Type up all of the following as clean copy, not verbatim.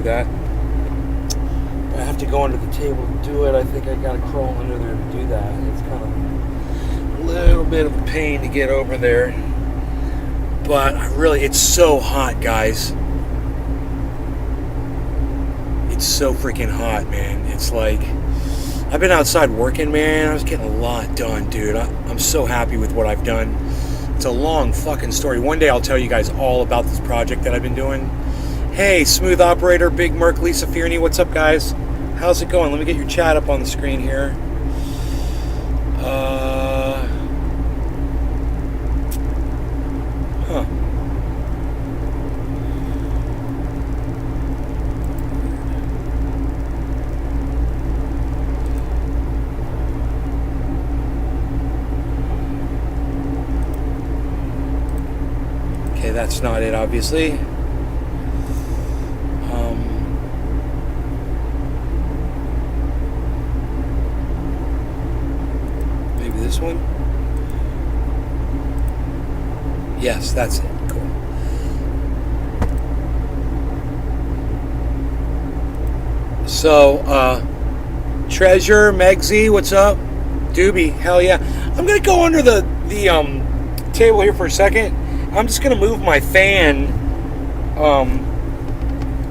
do that. I have to go under the table to do it. I think I gotta crawl under there to do that. It's kind of a little bit of a pain to get over there. But really, it's so hot, guys. It's so freaking hot, man. It's like, I've been outside working, man. I was getting a lot done, dude. I'm so happy with what I've done. It's a long fucking story. One day I'll tell you guys all about this project that I've been doing. Hey, Smooth Operator, Big Merc, Lisa Fierney, what's up, guys? How's it going? Let me get your chat up on the screen here. Okay, that's not it, obviously. Maybe this one? Yes, that's it. Cool. So, Treasure, Megsy, what's up? Doobie, hell yeah. I'm gonna go under the table here for a second. I'm just going to move my fan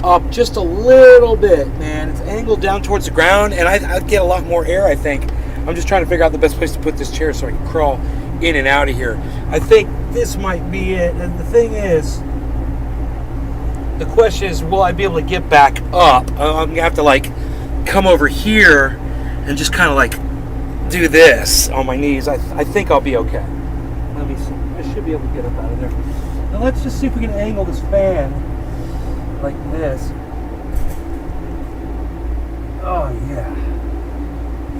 up just a little bit, man. It's angled down towards the ground, and I'd get a lot more air, I think. I'm just trying to figure out the best place to put this chair so I can crawl in and out of here. I think this might be it. And the thing is, the question is, will I be able to get back up? I'm going to have to, like, come over here and just kind of, like, do this on my knees. I think I'll be okay. Let me see. I should be able to get up out of there. Now let's just see if we can angle this fan like this. Oh yeah.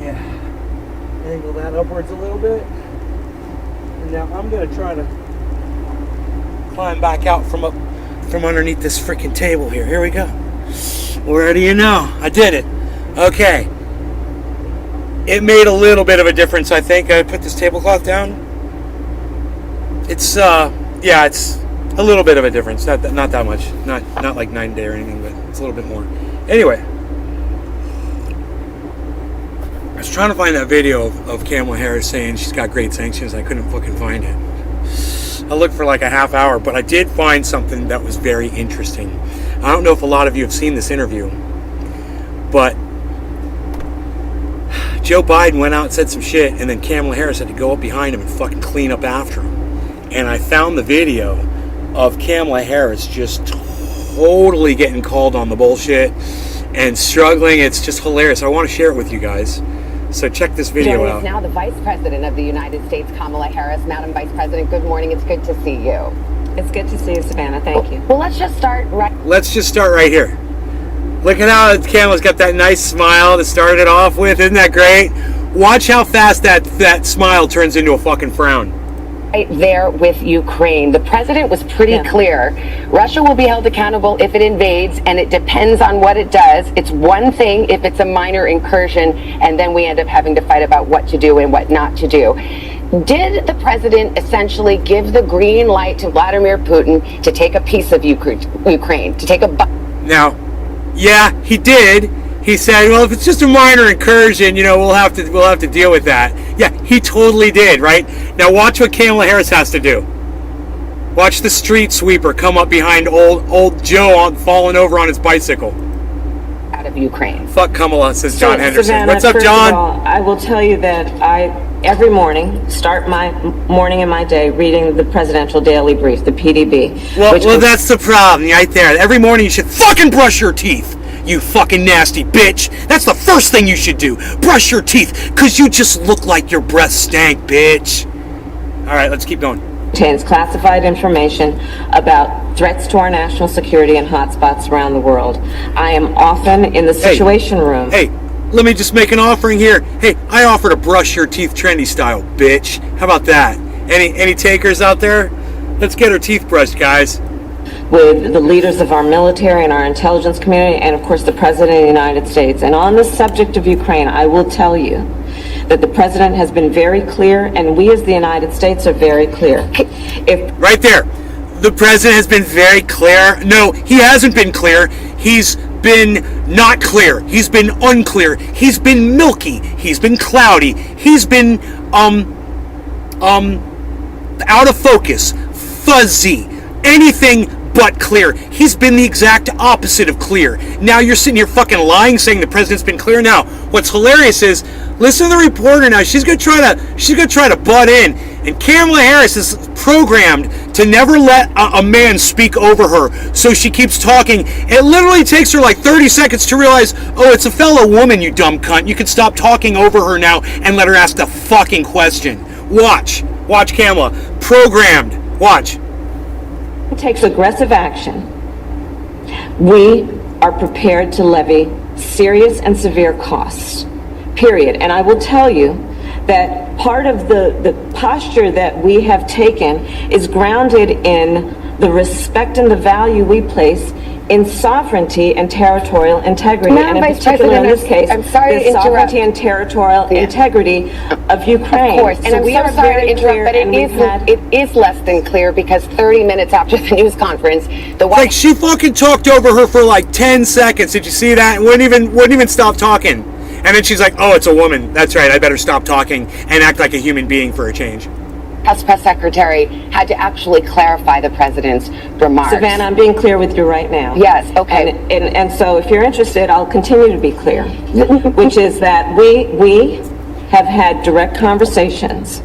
Yeah. Angle that upwards a little bit. And now I'm gonna try to climb back out from underneath this freaking table here. Here we go. Where do you know? I did it. Okay. It made a little bit of a difference, I think. I put this tablecloth down. It's yeah, it's a little bit of a difference. Not that much. Not like 9 day or anything, but it's a little bit more. Anyway, I was trying to find that video of Kamala Harris saying she's got great sanctions. I couldn't fucking find it. I looked for like a half hour, but I did find something that was very interesting. I don't know if a lot of you have seen this interview, but Joe Biden went out and said some shit, and then Kamala Harris had to go up behind him and fucking clean up after him. And I found the video of Kamala Harris just totally getting called on the bullshit and struggling. It's just hilarious. I want to share it with you guys. So check this video out. Now the Vice President of the United States, Kamala Harris. Madam Vice President, good morning. It's good to see you. It's good to see you, Savannah. Thank you. Well, let's just start right here. Look at how Kamala's got that nice smile to start it off with. Isn't that great? Watch how fast that smile turns into a fucking frown. Right there with Ukraine. The president was pretty clear. Russia will be held accountable if it invades, and it depends on what it does. It's one thing if it's a minor incursion, and then we end up having to fight about what to do and what not to do. Did the president essentially give the green light to Vladimir Putin to take a piece of Ukraine, to take a... Now, yeah, he did. He said, well, if it's just a minor incursion, you know, we'll have to deal with that. Yeah, he totally did, right? Now watch what Kamala Harris has to do. Watch the street sweeper come up behind old Joe falling over on his bicycle. Out of Ukraine. Fuck Kamala, says John Henderson. Savannah, what's up, John? All, I will tell you that I, every morning, start my morning and my day reading the Presidential Daily Brief, the PDB. Well, that's the problem right there. Every morning you should fucking brush your teeth. You fucking nasty bitch. That's the first thing you should do. Brush your teeth, because you just look like your breath stank, bitch. All right, let's keep going. Contains classified information about threats to our national security and hotspots around the world. I am often in the situation room. Hey, let me just make an offering here. Hey, I offer to brush your teeth trendy style, bitch. How about that? Any takers out there? Let's get our teeth brushed, guys. With the leaders of our military and our intelligence community, and of course the President of the United States. And on the subject of Ukraine, I will tell you that the President has been very clear, and we as the United States are very clear. Right there. The President has been very clear. No, he hasn't been clear. He's been not clear. He's been unclear. He's been milky. He's been cloudy. He's been out of focus, fuzzy, anything but clear. He's been the exact opposite of clear. Now you're sitting here fucking lying, saying the president's been clear. Now, what's hilarious is, listen to the reporter now. She's gonna try to butt in, and Kamala Harris is programmed to never let a man speak over her, so she keeps talking. It literally takes her like 30 seconds to realize, oh, it's a fellow woman, you dumb cunt. You can stop talking over her now and let her ask the fucking question. Watch Kamala. Programmed. Watch. Takes aggressive action, we are prepared to levy serious and severe costs, period. And I will tell you that part of the posture that we have taken is grounded in the respect and the value we place in sovereignty and territorial integrity, Madam and in Vice particular in President, this case, I'm sorry to the interrupt. sovereignty and territorial integrity of Ukraine. Of course, and So I'm we so are sorry very to interrupt, clear, but and we've had- it is less than clear, because 30 minutes after the news conference, the White Like, she fucking talked over her for like 10 seconds. Did you see that? And wouldn't even stop talking. And then she's like, oh, it's a woman. That's right. I better stop talking and act like a human being for a change. House Press Secretary had to actually clarify the president's remarks. Savannah, I'm being clear with you right now. Yes, okay. And so if you're interested, I'll continue to be clear, which is that we have had direct conversations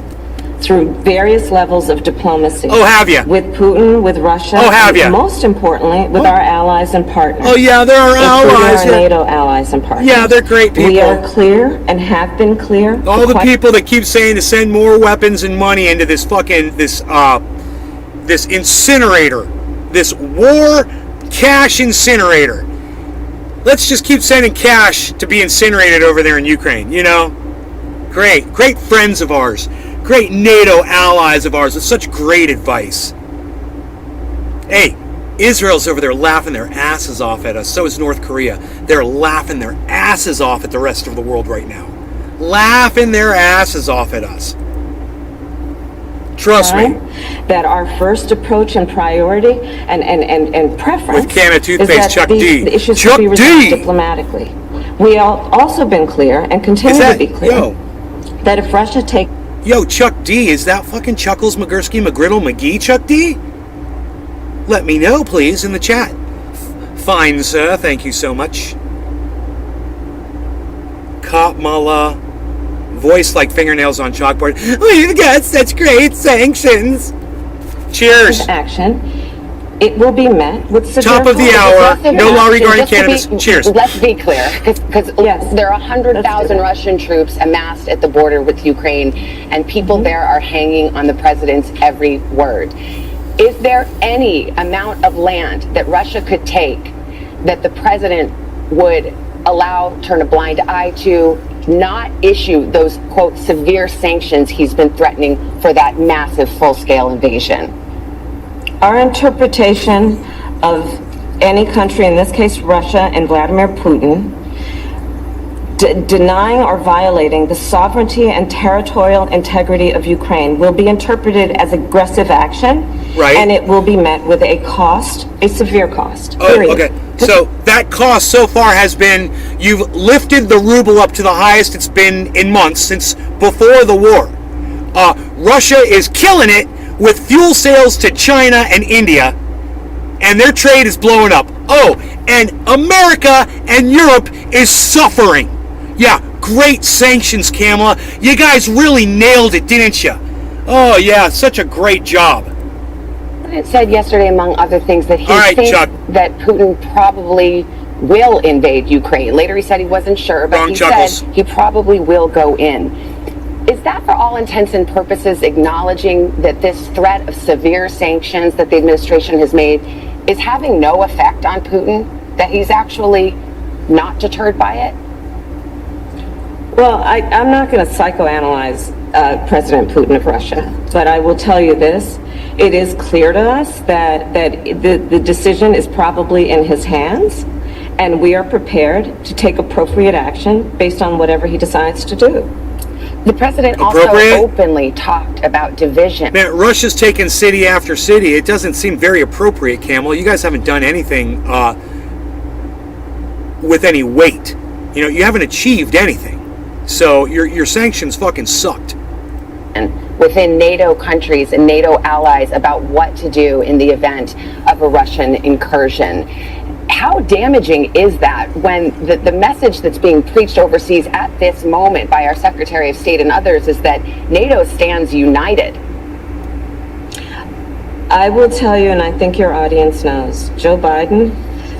through various levels of diplomacy. Oh, have ya? With Putin, with Russia. Oh, have and ya? most importantly, with our allies and partners. Oh, yeah, they're our including allies. our Yeah. NATO allies and partners. Yeah, they're great people. We are clear and have been clear. All the people that keep saying to send more weapons and money into this fucking, this incinerator, this war cash incinerator. Let's just keep sending cash to be incinerated over there in Ukraine, you know? Great friends of ours. Great NATO allies of ours with such great advice. Hey, Israel's over there laughing their asses off at us. So is North Korea. They're laughing their asses off at the rest of the world right now. Laughing their asses off at us. Trust me. That our first approach and priority and preference With can of toothpaste, is that Chuck these D. issues Chuck should be resolved D. diplomatically. We have also been clear and continue to be clear that if Russia takes Yo, Chuck D, is that fucking Chuckles, McGursky, McGriddle, McGee, Chuck D? Let me know, please, in the chat. Fine, sir. Thank you so much. Kamala. Voice like fingernails on chalkboard. We've got such great sanctions. Cheers. action, it will be met with severe Top of the hour. No law regarding cannabis. Cheers. Let's be clear, because Yes. there are Let's 100,000 do that. Russian troops amassed at the border with Ukraine, and people there are hanging on the president's every word. Is there any amount of land that Russia could take that the president would turn a blind eye to, not issue those, quote, severe sanctions he's been threatening for that massive full-scale invasion? Our interpretation of any country, in this case Russia and Vladimir Putin, denying or violating the sovereignty and territorial integrity of Ukraine will be interpreted as aggressive action, Right. and it will be met with a cost, a severe cost. Oh, period. okay. So that cost so far has been, you've lifted the ruble up to the highest it's been in months since before the war. Russia is killing it with fuel sales to China and India, and their trade is blowing up. Oh, and America and Europe is suffering. Yeah, great sanctions, Kamala. You guys really nailed it, didn't you? Oh, yeah, such a great job. It said yesterday, among other things, that he All right, thinks Chuck. that Putin probably will invade Ukraine. Later he said he wasn't sure, but Wrong, he Chuckles. said he probably will go in. Is that, for all intents and purposes, acknowledging that this threat of severe sanctions that the administration has made is having no effect on Putin, that he's actually not deterred by it? Well, I'm not going to psychoanalyze President Putin of Russia, but I will tell you this. It is clear to us that the decision is probably in his hands, and we are prepared to take appropriate action based on whatever he decides to do. The president also Appropriate? openly talked about division. Man, Russia's taken city after city. It doesn't seem very appropriate, Camel. You guys haven't done anything with any weight. You know, you haven't achieved anything. So your sanctions fucking sucked. Within NATO countries and NATO allies about what to do in the event of a Russian incursion. How damaging is that when the message that's being preached overseas at this moment by our Secretary of State and others is that NATO stands united? I will tell you, and I think your audience knows, Joe Biden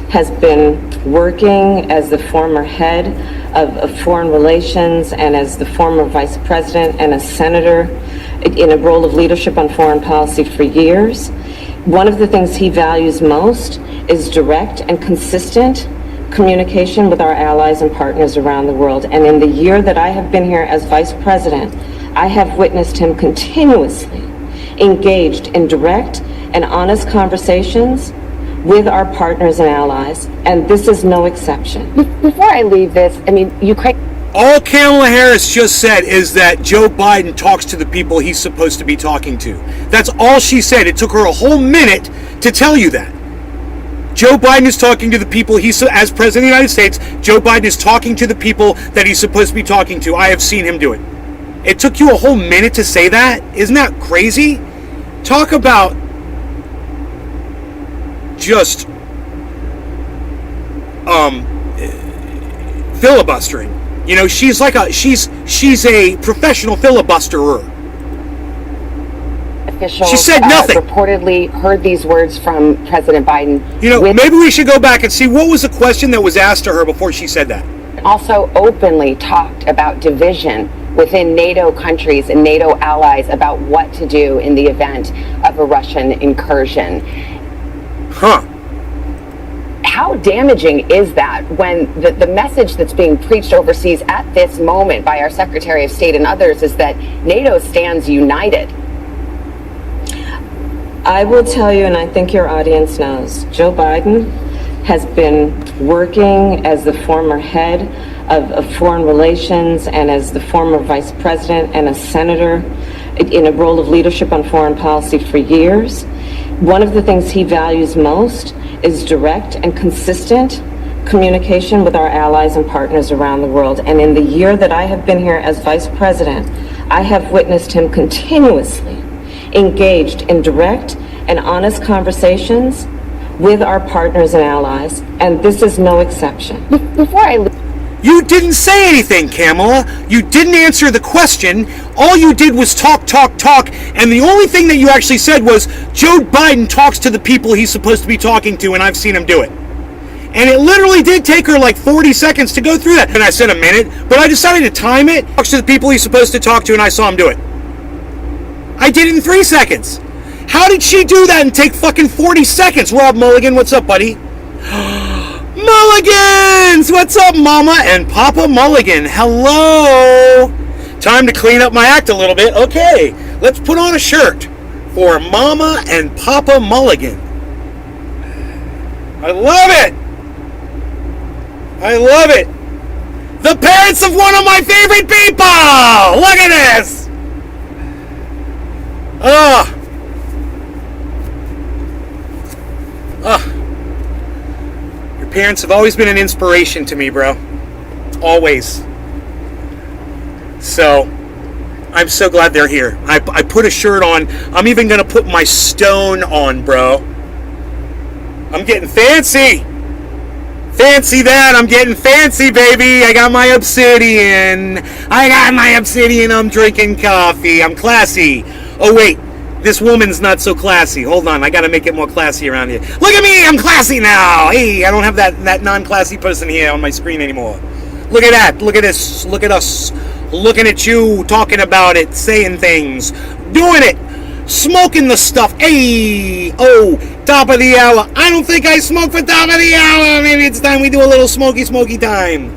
has been working as the former head of foreign relations and as the former vice president and a senator in a role of leadership on foreign policy for years. One of the things he values most is direct and consistent communication with our allies and partners around the world. And in the year that I have been here as vice president, I have witnessed him continuously engaged in direct and honest conversations with our partners and allies, and this is no exception. Before I leave this, I mean, Ukraine... All Kamala Harris just said is that Joe Biden talks to the people he's supposed to be talking to. That's all she said. It took her a whole minute to tell you that. Joe Biden is talking to the people as President of the United States, Joe Biden is talking to the people that he's supposed to be talking to. I have seen him do it. It took you a whole minute to say that? Isn't that crazy? Talk about just filibustering. You know, she's a professional filibusterer. Officials she said nothing. Reportedly heard these words from President Biden. You know, maybe we should go back and see what was the question that was asked to her before she said that. Also openly talked about division within NATO countries and NATO allies about what to do in the event of a Russian incursion. Huh. How damaging is that when the message that's being preached overseas at this moment by our Secretary of State and others is that NATO stands united? I will tell you, and I think your audience knows, Joe Biden has been working as the former head of foreign relations and as the former vice president and a senator in a role of leadership on foreign policy for years. One of the things he values most is direct and consistent communication with our allies and partners around the world. And in the year that I have been here as vice president, I have witnessed him continuously engaged in direct and honest conversations with our partners and allies, and this is no exception. You didn't say anything, Kamala. You didn't answer the question. All you did was talk, and the only thing that you actually said was, Joe Biden talks to the people he's supposed to be talking to, and I've seen him do it. And it literally did take her like 40 seconds to go through that. And I said a minute, but I decided to time it. Talks to the people he's supposed to talk to, and I saw him do it. I did it in 3 seconds. How did she do that and take fucking 40 seconds? Rob Mulligan, what's up, buddy? Mulligans! What's up, Mama and Papa Mulligan? Hello! Time to clean up my act a little bit. Okay, let's put on a shirt for Mama and Papa Mulligan. I love it! I love it! The parents of one of my favorite people! Look at this! Your parents have always been an inspiration to me, bro. Always. So, I'm so glad they're here. I put a shirt on. I'm even going to put my stone on, bro. I'm getting fancy. Fancy that. I'm getting fancy, baby. I got my obsidian. I'm drinking coffee. I'm classy. Oh, wait. This woman's not so classy. Hold on. I got to make it more classy around here. Look at me. I'm classy now. Hey, I don't have that non-classy person here on my screen anymore. Look at that. Look at this. Look at us. Looking at you. Talking about it. Saying things. Doing it. Smoking the stuff. Hey. Oh, top of the hour. I don't think I smoke for top of the hour. Maybe it's time we do a little smoky time.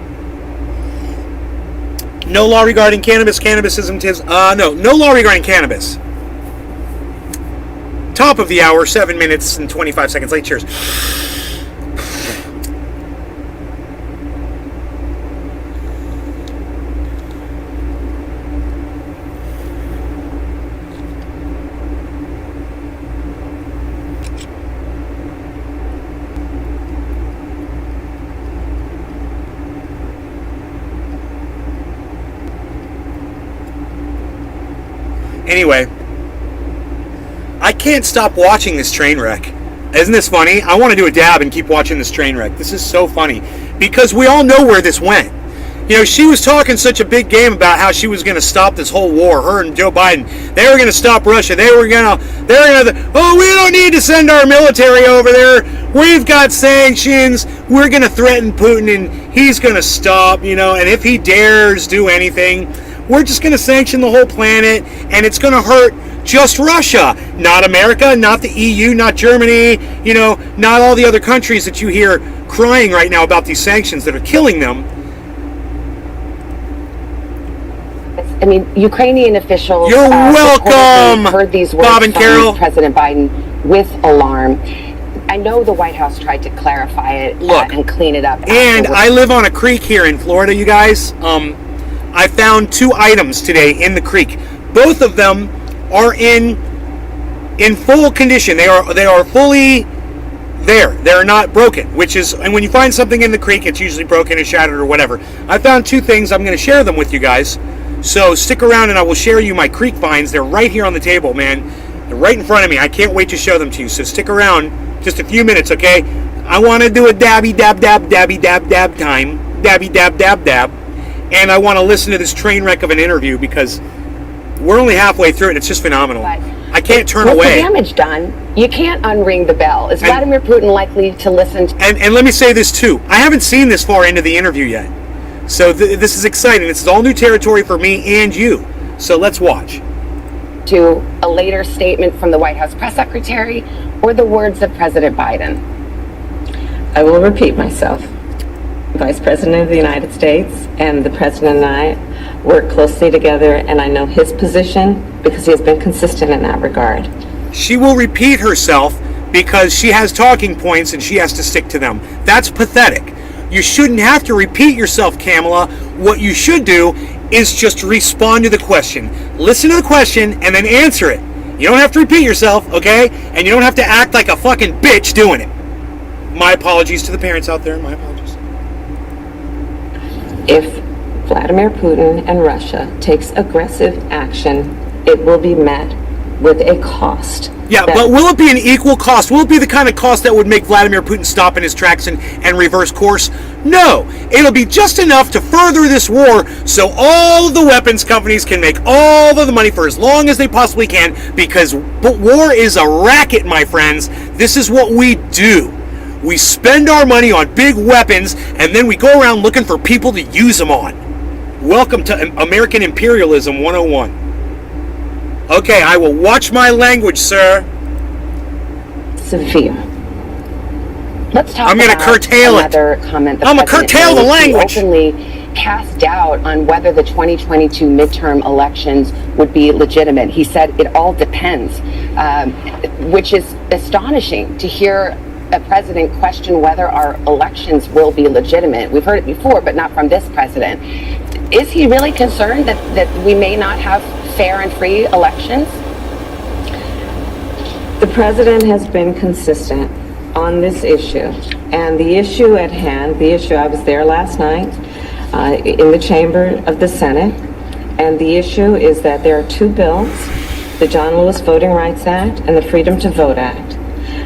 No law regarding cannabis. Cannabisism is... No law regarding cannabis. Top of the hour, 7 minutes and 25 seconds late. Cheers. Anyway, I can't stop watching this train wreck. Isn't this funny? I want to do a dab and keep watching this train wreck. This is so funny because we all know where this went. You know, she was talking such a big game about how she was going to stop this whole war. Her and Joe Biden, they were going to stop Russia. They were going to, oh, we don't need to send our military over there. We've got sanctions. We're going to threaten Putin and he's going to stop, you know, and if he dares do anything, we're just going to sanction the whole planet and it's going to hurt just Russia, not America, not the EU, not Germany, you know, not all the other countries that you hear crying right now about these sanctions that are killing them. I mean, Ukrainian officials You're welcome, heard these words Bob and from Carol. President Biden with alarm. I know the White House tried to clarify it and clean it up. And I live on a creek here in Florida, you guys. I found 2 items today in the creek. Both of them are in full condition. They are fully there. They're not broken, and when you find something in the creek, it's usually broken and shattered or whatever. I found 2 things. I'm going to share them with you guys. So stick around and I will share you my creek finds. They're right here on the table, man. They're right in front of me. I can't wait to show them to you. So stick around just a few minutes, okay? I want to do a dabby dab dab dabby dab dab time. Dabby dab dab dab. And I want to listen to this train wreck of an interview because we're only halfway through it. It's just phenomenal. I can't turn away. With the damage done, you can't unring the bell. Is Vladimir Putin likely to listen to... And let me say this too. I haven't seen this far into the interview yet. So this is exciting. This is all new territory for me and you. So let's watch. To a later statement from the White House press secretary or the words of President Biden? I will repeat myself. Vice President of the United States and the President and I work closely together, and I know his position because he has been consistent in that regard. She will repeat herself because she has talking points and she has to stick to them. That's pathetic. You shouldn't have to repeat yourself, Kamala. What you should do is just respond to the question. Listen to the question and then answer it. You don't have to repeat yourself, okay? And you don't have to act like a fucking bitch doing it. My apologies to the parents out there. My apologies. If Vladimir Putin and Russia takes aggressive action, it will be met with a cost. Yeah, but will it be an equal cost? Will it be the kind of cost that would make Vladimir Putin stop in his tracks and reverse course? No. It'll be just enough to further this war so all of the weapons companies can make all of the money for as long as they possibly can, because war is a racket, my friends. This is what we do. We spend our money on big weapons, and then we go around looking for people to use them on. Welcome to American Imperialism 101. Okay, I will watch my language, sir. Severe. Let's talk I'm going to about curtail another comment. I'm going to curtail the language. He openly cast doubt on whether the 2022 midterm elections would be legitimate. He said it all depends, which is astonishing to hear a president question whether our elections will be legitimate. We've heard it before, but not from this president. Is he really concerned that we may not have fair and free elections? The president has been consistent on this issue, and the issue at hand, I was there last night in the chamber of the Senate, and the issue is that there are 2 bills, the John Lewis Voting Rights Act and the Freedom to Vote Act,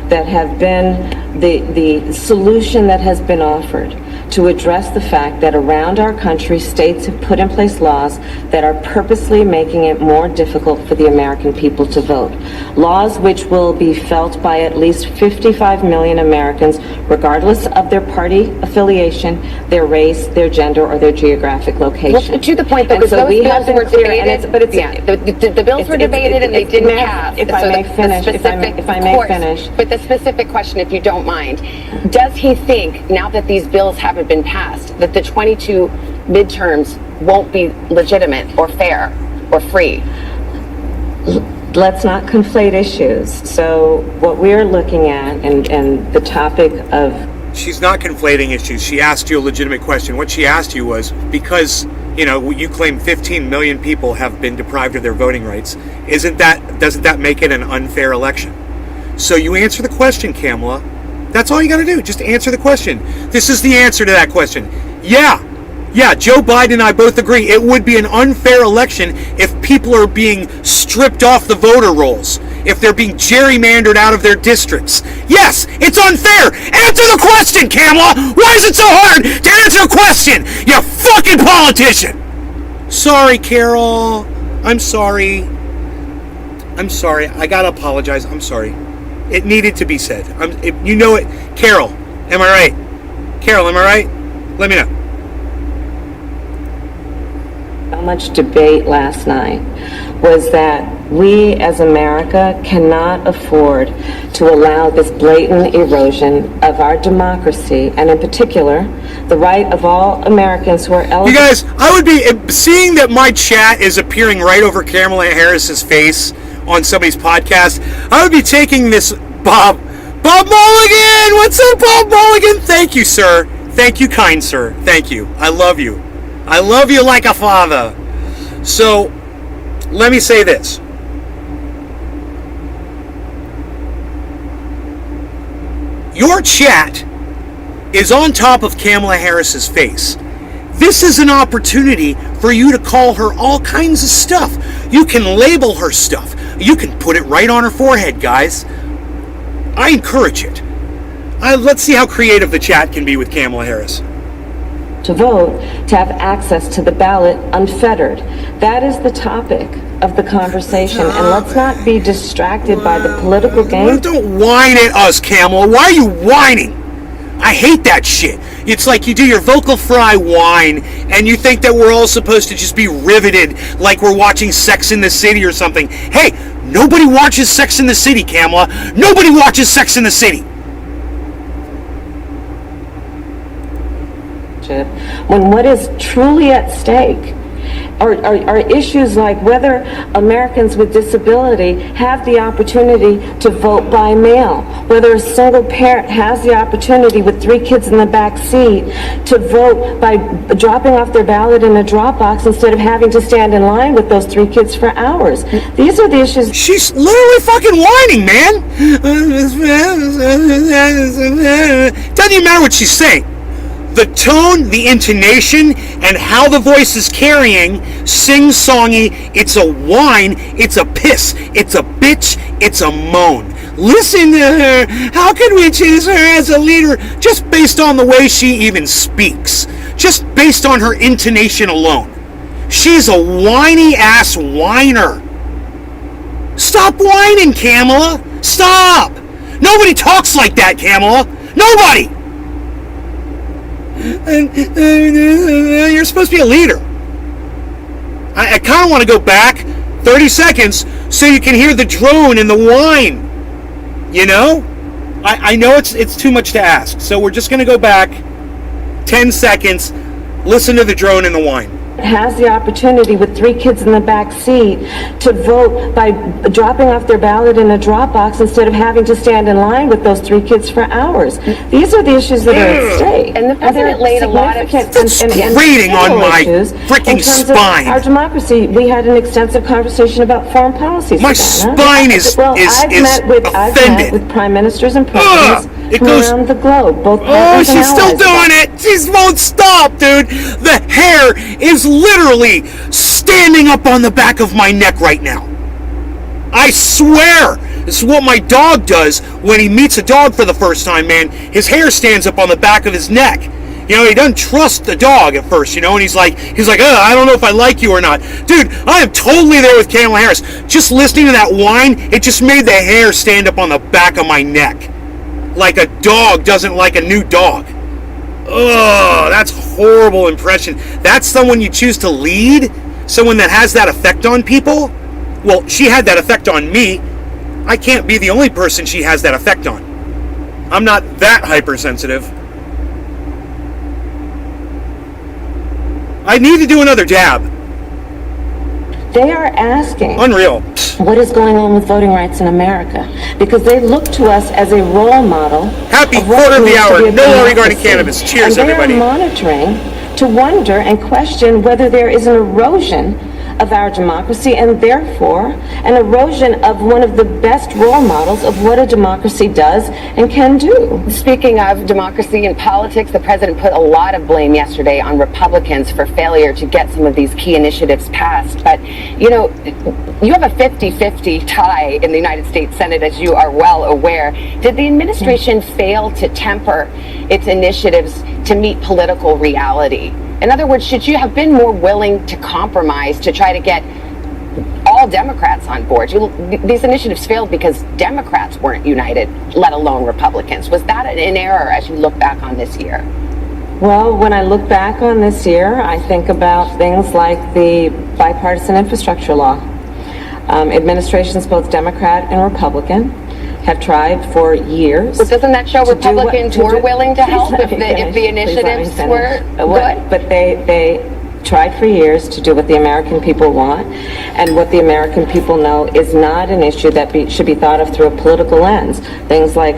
that have been the solution that has been offered to address the fact that around our country, states have put in place laws that are purposely making it more difficult for the American people to vote. Laws which will be felt by at least 55 million Americans, regardless of their party affiliation, their race, their gender, or their geographic location. Well, to the point, because those bills were debated, the bills were debated and they didn't pass. If I may finish. But the specific question, if you don't mind, does he think, now that these bills haven't been passed, that the 22 midterms won't be legitimate or fair or free? Let's not conflate issues. So what we're looking at and the topic of... She's not conflating issues. She asked you a legitimate question. What she asked you was, because, you know, you claim 15 million people have been deprived of their voting rights, doesn't that make it an unfair election? So you answer the question, Kamala. That's all you got to do. Just answer the question. This is the answer to that question. Yeah, Yeah, Joe Biden and I both agree it would be an unfair election if people are being stripped off the voter rolls, if they're being gerrymandered out of their districts. Yes, it's unfair. Answer the question, Kamala. Why is it so hard to answer a question, you fucking politician? Sorry, Carol. I'm sorry. I gotta apologize. I'm sorry. It needed to be said. You know it. Carol, am I right? Carol, am I right? Let me know. So much debate last night was that we as America cannot afford to allow this blatant erosion of our democracy, and in particular, the right of all Americans who are eligible. You guys, I would be seeing that my chat is appearing right over Kamala Harris's face on somebody's podcast. I would be taking this Bob Mulligan. What's up, Bob Mulligan? Thank you, sir. Thank you, kind sir. Thank you. I love you. I love you like a father. So, let me say this. Your chat is on top of Kamala Harris's face. This is an opportunity for you to call her all kinds of stuff. You can label her stuff. You can put it right on her forehead, guys. I encourage it. Let's see how creative the chat can be with Kamala Harris. To vote, to have access to the ballot unfettered. That is the topic of the conversation, and let's not be distracted by the political game. Don't whine at us, Kamala. Why are you whining? I hate that shit. It's like you do your vocal fry whine, and you think that we're all supposed to just be riveted like we're watching Sex in the City or something. Hey, nobody watches Sex in the City, Kamala. Nobody watches Sex in the City. When what is truly at stake are issues like whether Americans with disability have the opportunity to vote by mail, whether a single parent has the opportunity with 3 kids in the back seat to vote by dropping off their ballot in a drop box instead of having to stand in line with those 3 kids for hours. These are the issues. She's literally fucking whining, man. Doesn't even matter what she's saying. The tone, the intonation, and how the voice is carrying, sing-songy, it's a whine, it's a piss, it's a bitch, it's a moan. Listen to her. How can we choose her as a leader just based on the way she even speaks? Just based on her intonation alone. She's a whiny-ass whiner. Stop whining, Kamala. Stop. Nobody talks like that, Kamala. Nobody. You're supposed to be a leader. I kind of want to go back 30 seconds so you can hear the drone and the whine. You know? I know it's too much to ask, so we're just going to go back 10 seconds, listen to the drone and the whine. Has the opportunity with 3 kids in the back seat to vote by dropping off their ballot in a drop box instead of having to stand in line with those 3 kids for hours. These are the issues that are at stake. And the president laid a lot of grating on my freaking spine. Our democracy, we had an extensive conversation about foreign policy. My spine is I've met with prime ministers and presidents from around the globe. Both she's still doing it. She won't stop, dude. The hair is literally standing up on the back of my neck right now. I swear. This is what my dog does when he meets a dog for the first time, man. His hair stands up on the back of his neck. You know, he doesn't trust the dog at first, you know, and he's like, I don't know if I like you or not. Dude, I am totally there with Kamala Harris. Just listening to that whine, it just made the hair stand up on the back of my neck. Like a dog doesn't like a new dog. Oh, that's a horrible impression. That's someone you choose to lead? Someone that has that effect on people? Well, she had that effect on me. I can't be the only person she has that effect on. I'm not that hypersensitive. I need to do another dab. They are asking, unreal, what is going on with voting rights in America? Because they look to us as a role model. Happy quarter of the hour. No more regarding cannabis. Cheers, everybody. And they are monitoring to wonder and question whether there is an erosion of our democracy and therefore an erosion of one of the best role models of what a democracy does and can do. Speaking of democracy and politics, the president put a lot of blame yesterday on Republicans for failure to get some of these key initiatives passed. But, you know, you have a 50-50 tie in the United States Senate, as you are well aware. Did the administration fail to temper its initiatives to meet political reality? In other words, should you have been more willing to compromise to try to get all Democrats on board? These initiatives failed because Democrats weren't united, let alone Republicans. Was that an error as you look back on this year? Well, when I look back on this year, I think about things like the bipartisan infrastructure law. Administrations, both Democrat and Republican, have tried for years. But doesn't that show Republicans were willing to help if the initiatives were good? But they tried for years to do what the American people want, and what the American people know is not an issue that should be thought of through a political lens. Things like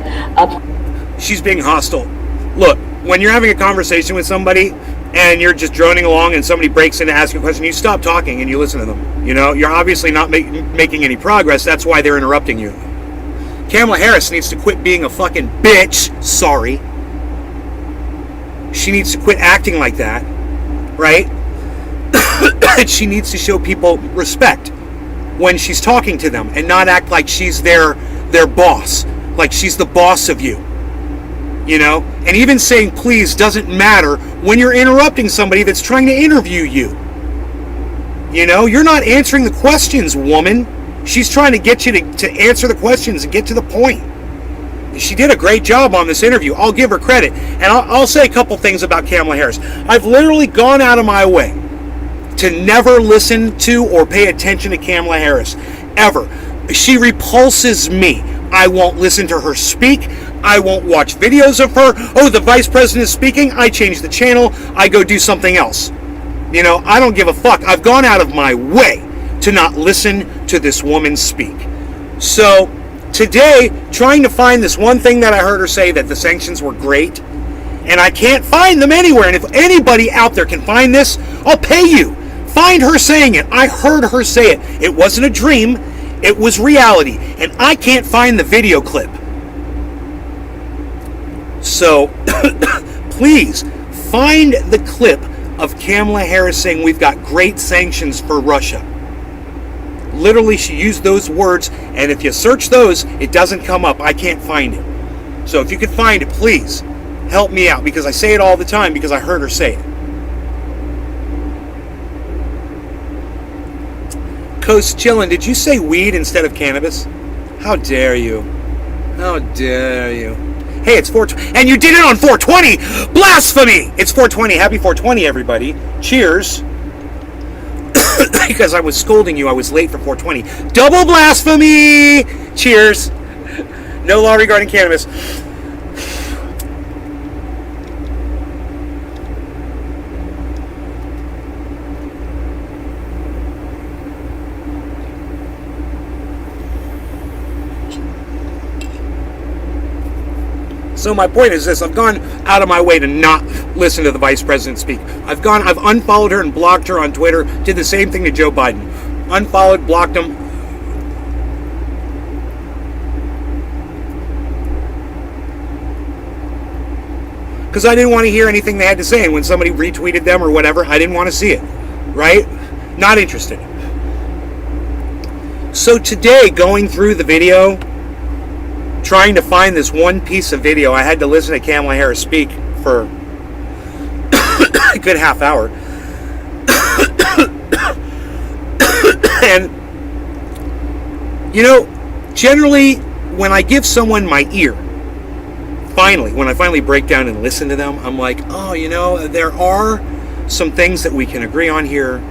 She's being hostile. Look, when you're having a conversation with somebody and you're just droning along and somebody breaks in to ask you a question, you stop talking and you listen to them. You know, you're obviously not making any progress. That's why they're interrupting you. Kamala Harris needs to quit being a fucking bitch. Sorry. She needs to quit acting like that, right? She needs to show people respect when she's talking to them and not act like she's their boss, like she's the boss of you. You know? And even saying please doesn't matter when you're interrupting somebody that's trying to interview you. You know? You're not answering the questions, woman. She's trying to get you to answer the questions and get to the point. She did a great job on this interview. I'll give her credit. And I'll say a couple things about Kamala Harris. I've literally gone out of my way to never listen to or pay attention to Kamala Harris. Ever. She repulses me. I won't listen to her speak. I won't watch videos of her. Oh, the vice president is speaking. I change the channel. I go do something else. You know, I don't give a fuck. I've gone out of my way to not listen to this woman speak. So today, trying to find this one thing that I heard her say, that the sanctions were great, and I can't find them anywhere. And if anybody out there can find this, I'll pay you. Find her saying it. I heard her say it. It wasn't a dream. It was reality. And I can't find the video clip. So please find the clip of Kamala Harris saying we've got great sanctions for Russia. Literally, she used those words, and if you search those, it doesn't come up. I can't find it. So if you could find it, please help me out, because I say it all the time because I heard her say it. Coast Chillin', did you say weed instead of cannabis? How dare you? How dare you? Hey, it's 420, and you did it on 420! Blasphemy! It's 420. Happy 420, everybody. Cheers. Because I was scolding you, I was late for 420. Double blasphemy! Cheers. No law regarding cannabis. So my point is this: I've gone out of my way to not listen to the vice president speak. I've unfollowed her and blocked her on Twitter. Did the same thing to Joe Biden. Unfollowed, blocked him. Because I didn't want to hear anything they had to say. And when somebody retweeted them or whatever, I didn't want to see it. Right? Not interested. So today, going through the video, trying to find this one piece of video, I had to listen to Kamala Harris speak for a good half hour. And, you know, generally, when I give someone my ear, when I finally break down and listen to them, I'm like, oh, you know, there are some things that we can agree on here.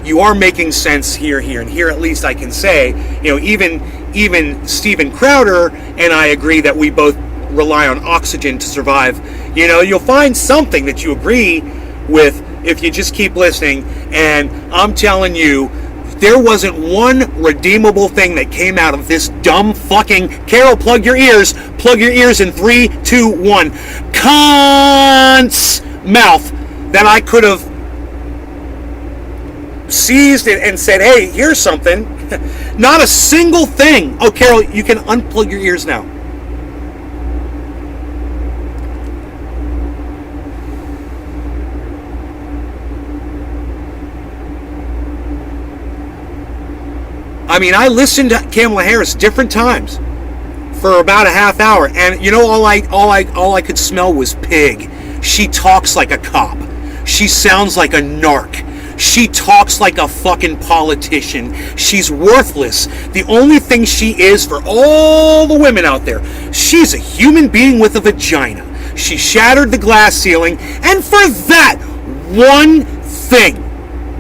You are making sense here, and here at least I can say, you know, even Steven Crowder and I agree that we both rely on oxygen to survive. You know, you'll find something that you agree with if you just keep listening. And I'm telling you, there wasn't one redeemable thing that came out of this dumb fucking... Carol, plug your ears. Plug your ears in 3, 2, 1. Cunt's mouth that I could have seized and said, hey, here's something. Not a single thing. Oh, Carol, you can unplug your ears now. I mean, I listened to Kamala Harris different times for about a half hour, and you know, all I could smell was pig. She talks like a cop. She sounds like a narc. She talks like a fucking politician. She's worthless. The only thing she is for all the women out there, she's a human being with a vagina. She shattered the glass ceiling, and for that one thing,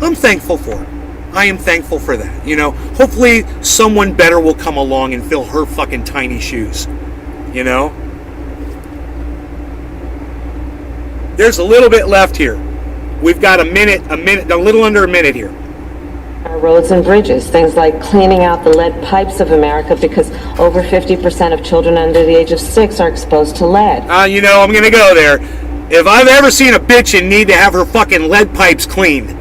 I'm thankful for it. I am thankful for that. You know, hopefully someone better will come along and fill her fucking tiny shoes. You know? There's a little bit left here. We've got a little under a minute here. Our roads and bridges, things like cleaning out the lead pipes of America, because over 50% of children under the age of 6 are exposed to lead. You know, I'm gonna go there. If I've ever seen a bitch in need to have her fucking lead pipes cleaned.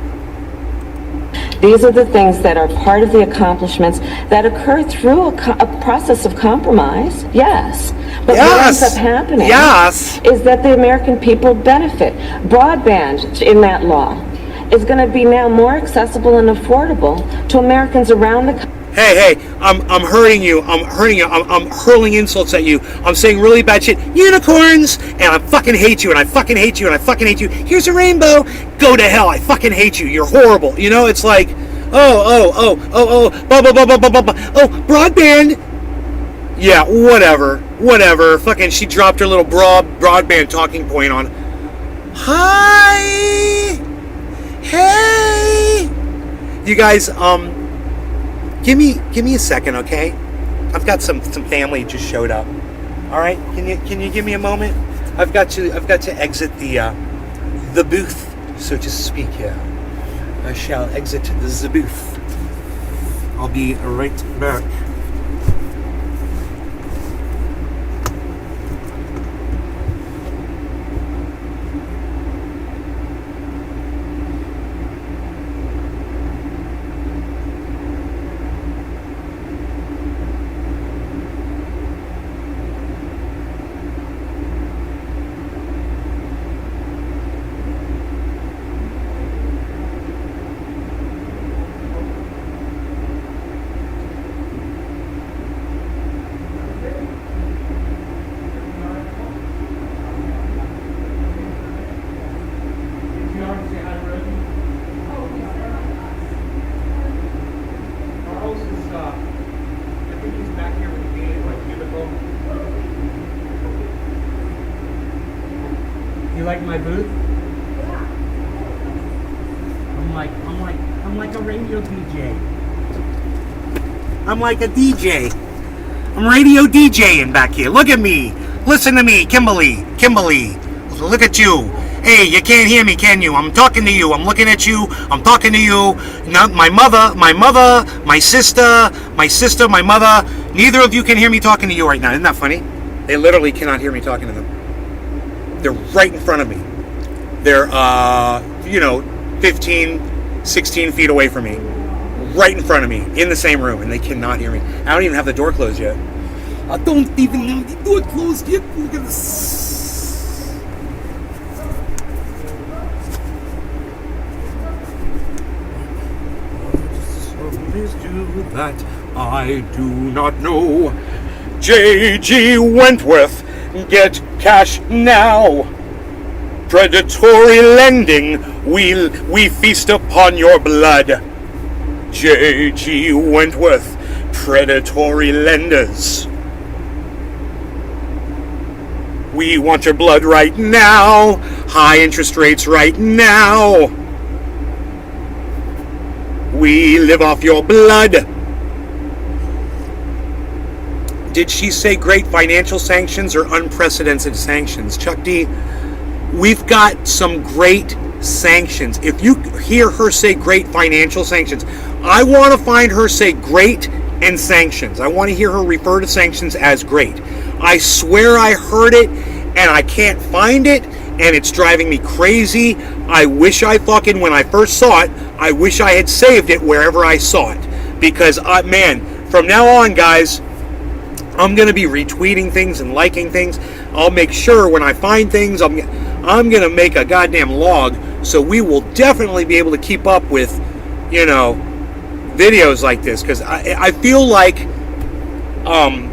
These are the things that are part of the accomplishments that occur through a process of compromise, yes. But what ends up happening is that the American people benefit. Broadband in that law is going to be now more accessible and affordable to Americans around the country. Hey, I'm hurting you. I'm hurling insults at you. I'm saying really bad shit. Unicorns! And I fucking hate you, and I fucking hate you, and I fucking hate you. Here's a rainbow. Go to hell. I fucking hate you. You're horrible. You know, it's like, broadband. Yeah, whatever. Fucking, she dropped her little broadband talking point on. Hi! Hey! You guys, Give me a second, okay? I've got some family just showed up. All right, can you give me a moment? I've got to exit the booth, so to speak. Here, I shall exit the booth. I'll be right back. You like my booth? Yeah. I'm like a radio DJ. I'm like a DJ. I'm radio DJing back here. Look at me. Listen to me, Kimberly. Look at you. Hey, you can't hear me, can you? I'm talking to you. I'm looking at you. I'm talking to you. Now, my mother, my sister, my mother. Neither of you can hear me talking to you right now. Isn't that funny? They literally cannot hear me talking to them. They're right in front of me. They're, 15, 16 feet away from me. Right in front of me, in the same room, and they cannot hear me. I don't even have the door closed yet. I don't even have the door closed yet. Look at this. Do that, I do not know. J.G. Wentworth, get cash now. Predatory lending, we feast upon your blood. J.G. Wentworth, predatory lenders. We want your blood right now. High interest rates right now. We live off your blood. Did she say great financial sanctions or unprecedented sanctions? Chuck D, we've got some great sanctions. If you hear her say great financial sanctions, I want to find her say great and sanctions. I want to hear her refer to sanctions as great. I swear I heard it and I can't find it and it's driving me crazy. I wish I fucking, when I first saw it, I wish I had saved it wherever I saw it. Because, man, from now on, guys, I'm going to be retweeting things and liking things. I'll make sure when I find things, I'm going to make a goddamn log, so we will definitely be able to keep up with, you know, videos like this. Because I feel like on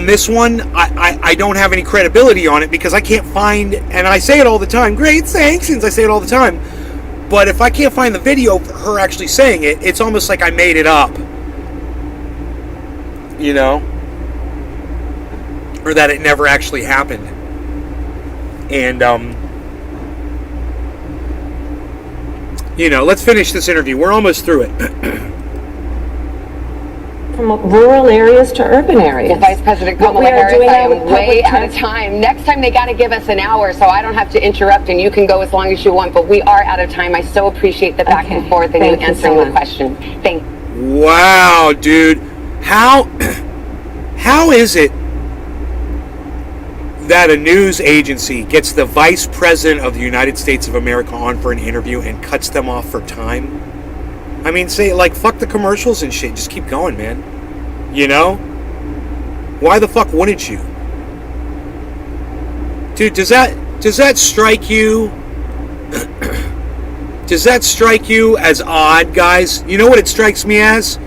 this one, I don't have any credibility on it because I can't find, and I say it all the time, great sanctions, I say it all the time, but if I can't find the video for her actually saying it, it's almost like I made it up, you know, or that it never actually happened. And, you know, let's finish this interview. We're almost through it. From rural areas to urban areas. Well, Vice President Kamala Harris, I am way out of time. Next time they got to give us an hour, so I don't have to interrupt, and you can go as long as you want. But we are out of time. I so appreciate the back and forth and you answering the question. Thank you. Wow, dude, how is it that a news agency gets the Vice President of the United States of America on for an interview and cuts them off for time? I mean, say, like, fuck the commercials and shit. Just keep going, man. You know? Why the fuck wouldn't you? Dude, does that strike you? Does that strike you as odd, guys? You know what it strikes me as?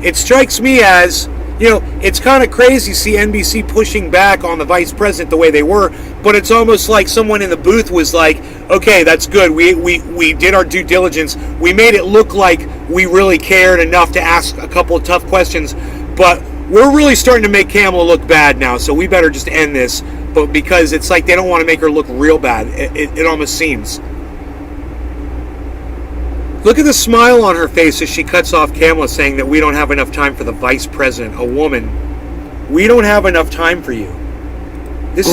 It strikes me as, you know, it's kind of crazy to see NBC pushing back on the Vice President the way they were, but it's almost like someone in the booth was like, okay, that's good. We did our due diligence. We made it look like we really cared enough to ask a couple of tough questions, but we're really starting to make Kamala look bad now, so we better just end this. But because it's like they don't want to make her look real bad. It almost seems. Look at the smile on her face as she cuts off Kamala, saying that we don't have enough time for the Vice President, a woman. We don't have enough time for you. This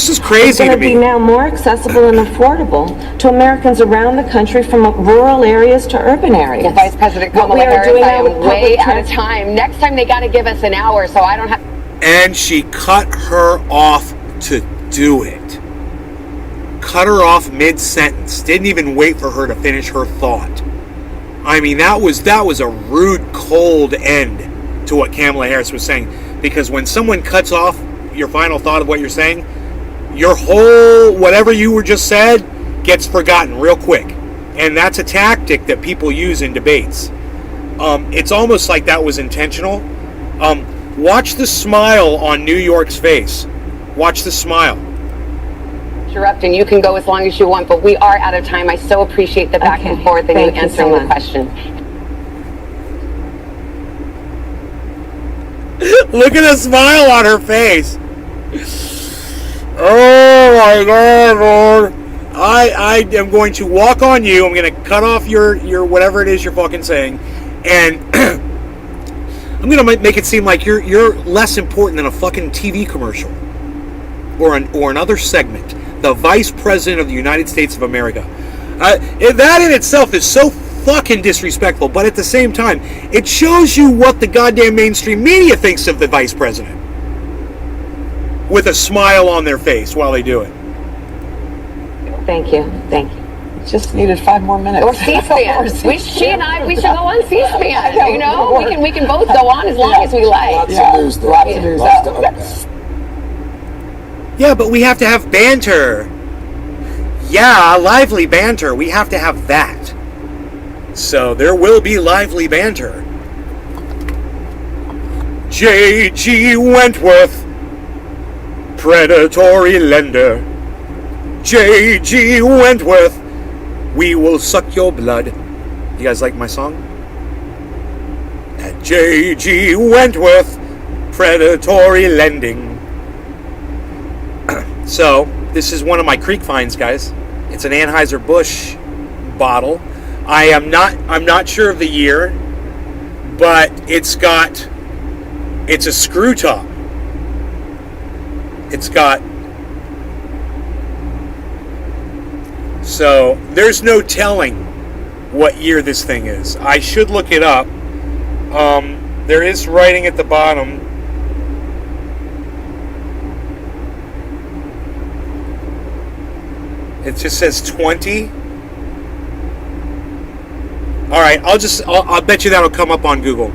is crazy it's going to me. Be now more accessible and affordable to Americans around the country from rural areas to urban areas. Well, Vice President Kamala Harris, I am way out of time. Next time they got to give us an hour, so I don't have. And she cut her off to do it. Cut her off mid-sentence. Didn't even wait for her to finish her thought. I mean, that was a rude, cold end to what Kamala Harris was saying. Because when someone cuts off your final thought of what you're saying, your whole, whatever you were just said, gets forgotten real quick. And that's a tactic that people use in debates. It's almost like that was intentional. Watch the smile on New York's face. Watch the smile. Interrupt, and you can go as long as you want, but we are out of time. I so appreciate the back and forth and you answering the question. Look at the smile on her face. Oh my God, Lord. I am going to walk on you. I'm going to cut off your whatever it is you're fucking saying, and I'm going to make it seem like you're less important than a fucking TV commercial or another segment. The Vice President of the United States of America. That in itself is so fucking disrespectful, but at the same time, it shows you what the goddamn mainstream media thinks of the Vice President. With a smile on their face while they do it. Thank you. Thank you. Just needed 5 more minutes. Or C-SPAN. She and I, we should go on C-SPAN. You know, we can both go on as long as we like. Lots of news. Lots of news. Yeah, but we have to have banter. Yeah, lively banter. We have to have that. So there will be lively banter. J.G. Wentworth, predatory lender. J.G. Wentworth, we will suck your blood. You guys like my song? At J.G. Wentworth, predatory lending. So, this is one of my creek finds, guys. It's an Anheuser-Busch bottle. I'm not sure of the year, but it's a screw top. So there's no telling what year this thing is. I should look it up. There is writing at the bottom. It just says 20. All right, I'll bet you that'll come up on Google.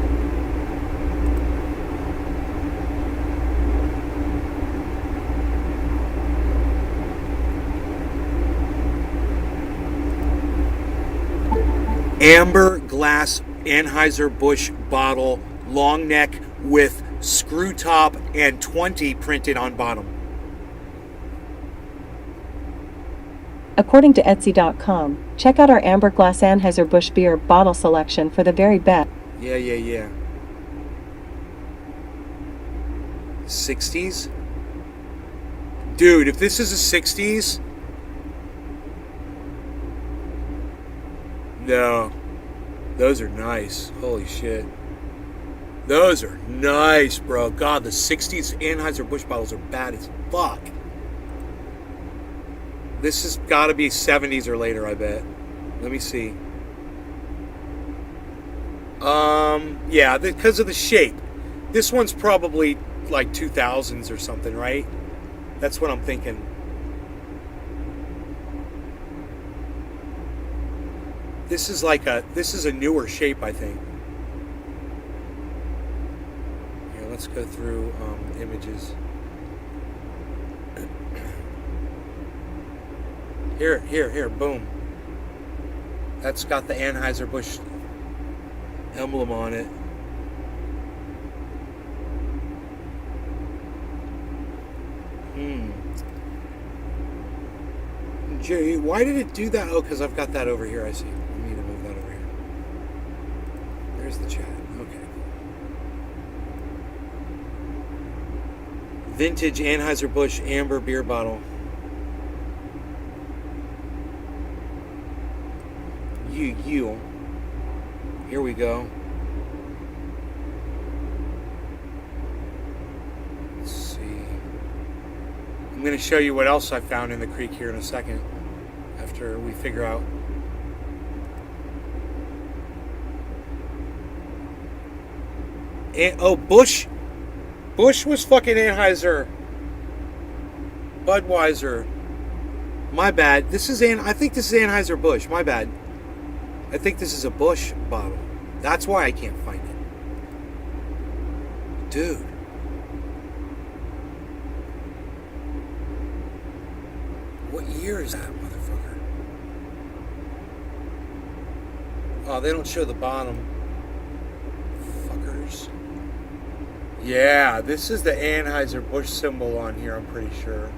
Amber glass Anheuser-Busch bottle, long neck with screw top and 20 printed on bottom. According to Etsy.com, check out our amber glass Anheuser-Busch beer bottle selection for the very best. Yeah. 60s? Dude, if this is a 60s... No. Those are nice. Holy shit. Those are nice, bro. God, the 60s Anheuser-Busch bottles are bad as fuck. This has got to be 70s or later, I bet. Let me see. Yeah, because of the shape. This one's probably like 2000s or something, right? That's what I'm thinking. This is a newer shape, I think. Here, let's go through images. Here, boom. That's got the Anheuser-Busch emblem on it. Jay, why did it do that? Oh, because I've got that over here, I see. I need to move that over here. There's the chat. Okay. Vintage Anheuser-Busch amber beer bottle. You. Here we go. Let's see. I'm going to show you what else I found in the creek here in a second, after we figure out. Busch was fucking Anheuser. Budweiser. My bad. I think this is Anheuser-Busch. My bad. I think this is a Busch bottle. That's why I can't find it. Dude. What year is that, motherfucker? Oh, they don't show the bottom. Fuckers. Yeah, this is the Anheuser-Busch symbol on here, I'm pretty sure.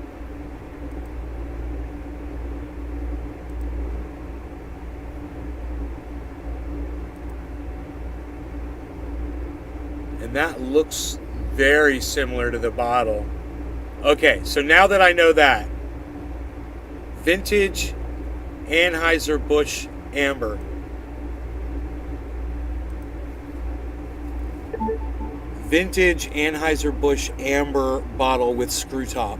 And that looks very similar to the bottle. Okay, so now that I know that, vintage Anheuser-Busch amber. Vintage Anheuser-Busch amber bottle with screw top.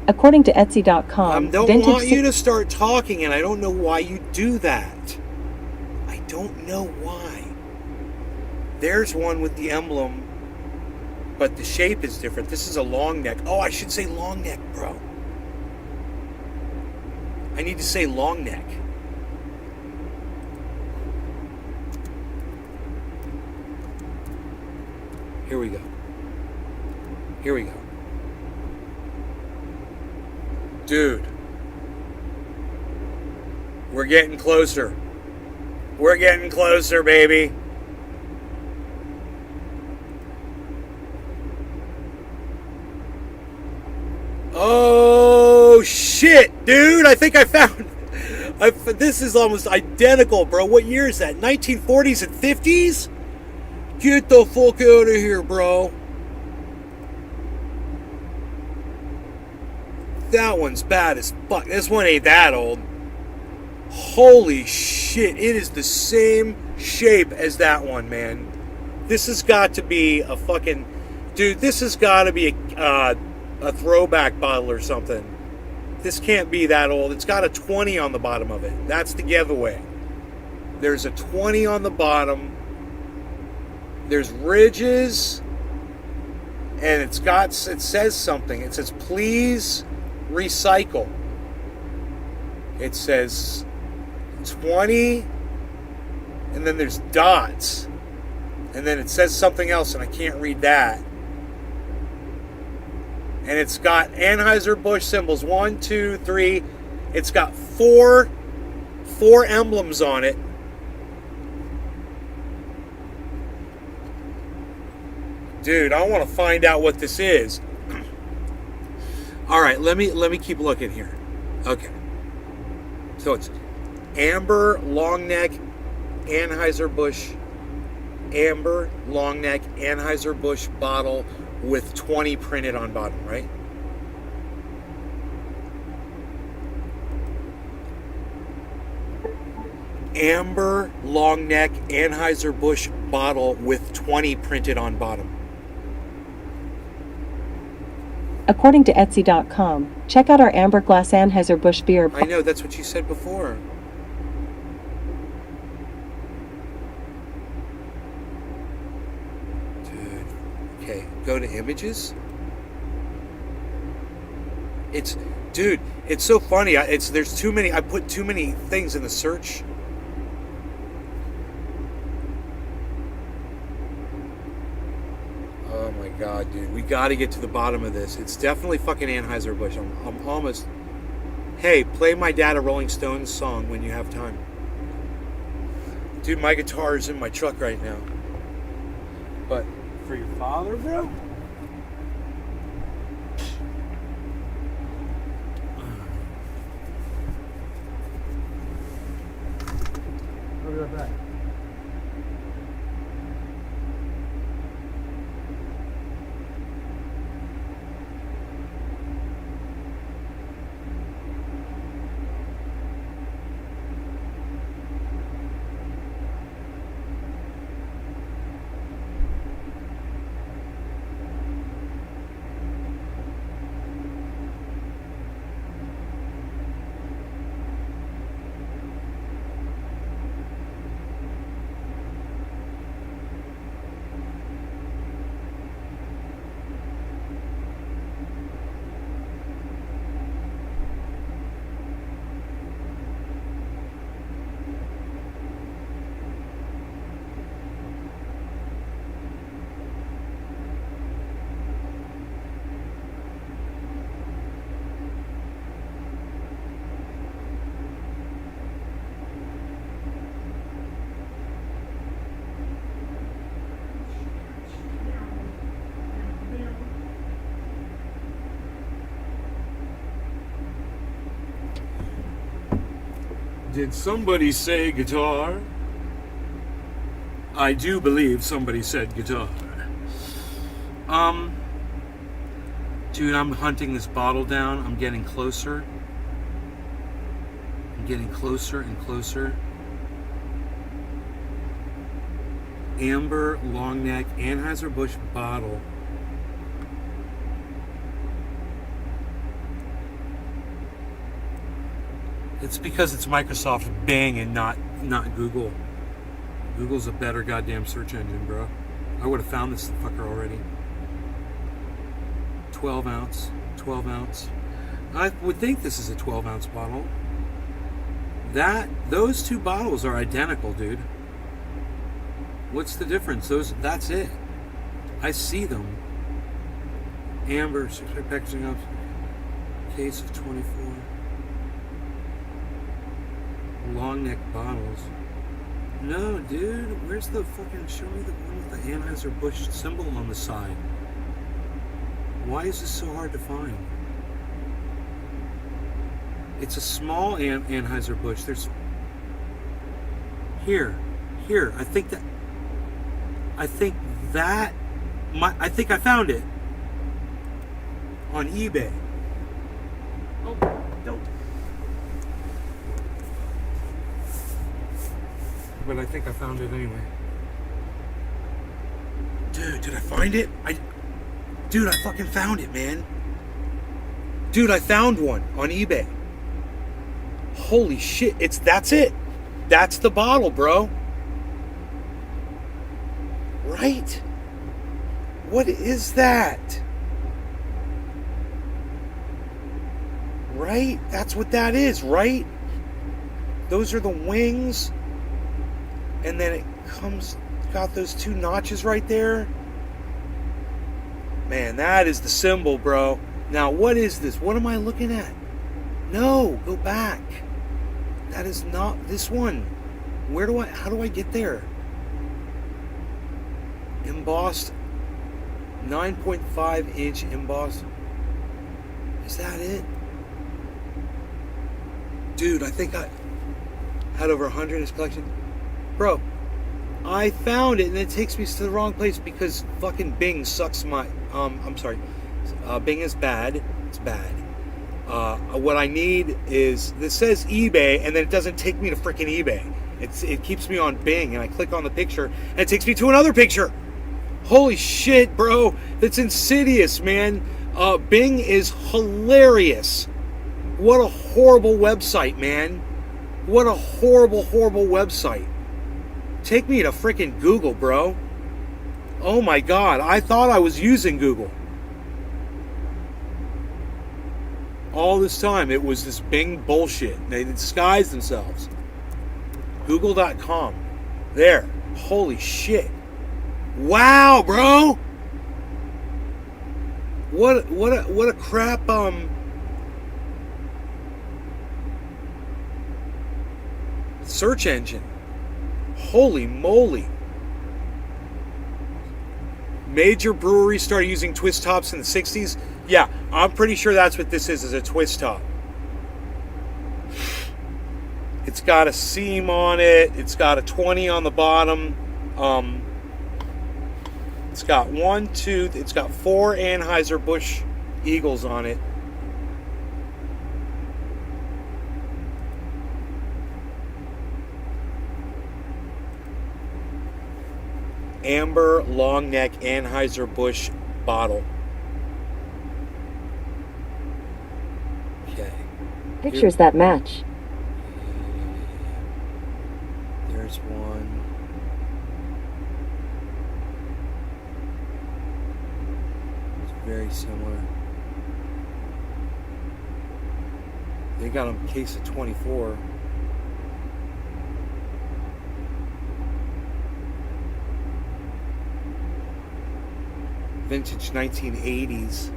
According to Etsy.com, I don't want you to start talking, and I don't know why you do that. I don't know why. There's one with the emblem, but the shape is different. This is a long neck. Oh, I should say long neck, bro. I need to say long neck. Here we go. Here we go. Dude. We're getting closer. We're getting closer, baby. Oh, shit, dude. I think I found... this is almost identical, bro. What year is that? 1940s and 50s? Get the fuck out of here, bro. That one's bad as fuck. This one ain't that old. Holy shit. It is the same shape as that one, man. This has got to be a fucking... Dude, this has got to be a throwback bottle or something. This can't be that old. It's got a 20 on the bottom of it. That's the giveaway. There's a 20 on the bottom. There's ridges. And it says something. It says, please recycle. It says 20, and then there's dots. And then it says something else, and I can't read that. And it's got Anheuser-Busch symbols. 1, 2, 3. It's got four emblems on it. Dude, I want to find out what this is. All right, let me keep looking here. Okay. So it's amber long neck Anheuser-Busch amber long neck Anheuser-Busch bottle with 20 printed on bottom, right? Amber long neck Anheuser-Busch bottle with 20 printed on bottom. According to Etsy.com, check out our amber glass Anheuser-Busch beer. I know, that's what you said before. Dude. Okay, go to images. Dude, it's so funny. There's too many. I put too many things in the search. Oh my god, dude. We gotta get to the bottom of this. It's definitely fucking Anheuser-Busch. I'm almost... Hey, play my dad a Rolling Stones song when you have time. Dude, my guitar is in my truck right now. But for your father, bro? I'll be right back. Did somebody say guitar? I do believe somebody said guitar. Dude, I'm hunting this bottle down. I'm getting closer. I'm getting closer and closer. Amber long neck Anheuser-Busch bottle. It's because it's Microsoft Bing and not Google. Google's a better goddamn search engine, bro. I would have found this fucker already. 12 ounce. I would think this is a 12 ounce bottle. Those two bottles are identical, dude. What's the difference? That's it. I see them. Amber, 6-pack packaging up. Case of 24. Long neck bottles. No, dude. Where's the fucking... Show me the one with the Anheuser-Busch symbol on the side. Why is this so hard to find? It's a small Anheuser-Busch. There's... Here. I think I found it. On eBay. Oh, don't. But I think I found it anyway. Dude, did I find it? Dude, I fucking found it, man. Dude, I found one on eBay. Holy shit, that's it. That's the bottle, bro. Right? What is that? Right? That's what that is, right? Those are the wings. And then it got those two notches right there. Man, that is the symbol, bro. Now, what is this? What am I looking at? No, go back. That is not this one. How do I get there? Embossed, 9.5 inch embossed. Is that it? Dude, I think I had over 100 in this collection. Bro, I found it and it takes me to the wrong place because fucking Bing sucks my, I'm sorry. Bing is bad. It's bad. What I need is, this says eBay and then it doesn't take me to freaking eBay. It keeps me on Bing and I click on the picture and it takes me to another picture. Holy shit, bro. That's insidious, man. Bing is hilarious. What a horrible website, man. What a horrible, horrible website. Take me to freaking Google, bro. Oh my God. I thought I was using Google. All this time, it was this Bing bullshit. They disguised themselves. Google.com. There. Holy shit. Wow, bro. What a crap search engine. Holy moly. Major breweries started using twist tops in the 60s. Yeah, I'm pretty sure that's what this is a twist top. It's got a seam on it. It's got a 20 on the bottom. It's got it's got 4 Anheuser-Busch Eagles on it. Amber long neck Anheuser-Busch bottle. Okay. Pictures that match. There's one. It's very similar. They got a case of 24. Vintage 1980s.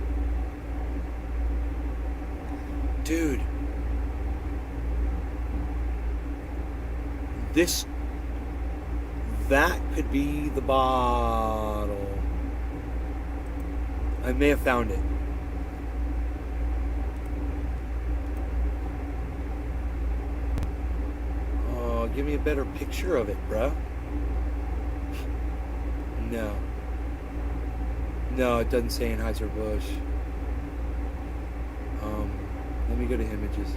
Dude. That could be the bottle. I may have found it. Oh, give me a better picture of it, bruh. No. No, it doesn't say Anheuser-Busch. Let me go to images.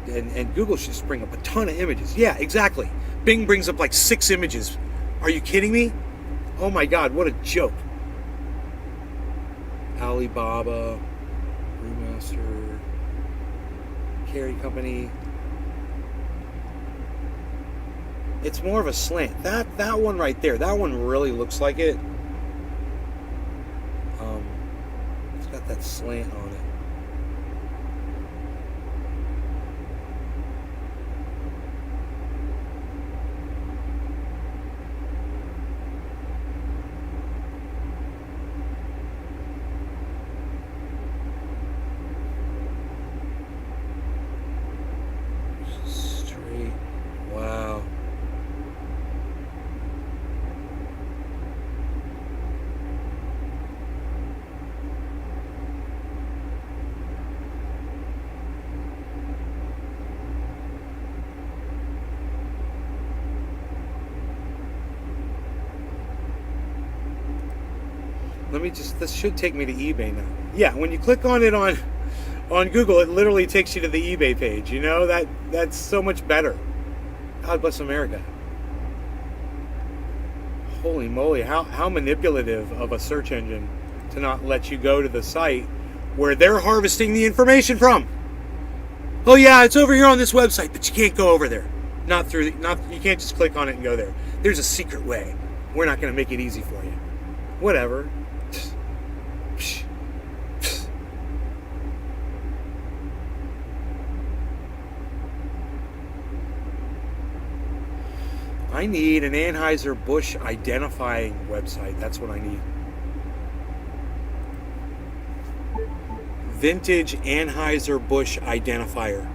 And Google should just bring up a ton of images. Yeah, exactly. Bing brings up like 6 images. Are you kidding me? Oh my God, what a joke. Alibaba, Brewmaster, Carry Company. It's more of a slant. That one right there, that one really looks like it. It's got that slant on it. Straight. Wow. This should take me to eBay now. Yeah, when you click on it on Google, it literally takes you to the eBay page. You know, that's so much better. God bless America. Holy moly, how manipulative of a search engine to not let you go to the site where they're harvesting the information from. Oh yeah, it's over here on this website, but you can't go over there. You can't just click on it and go there. There's a secret way. We're not going to make it easy for you. Whatever. I need an Anheuser-Busch identifying website. That's what I need. Vintage Anheuser-Busch identifier.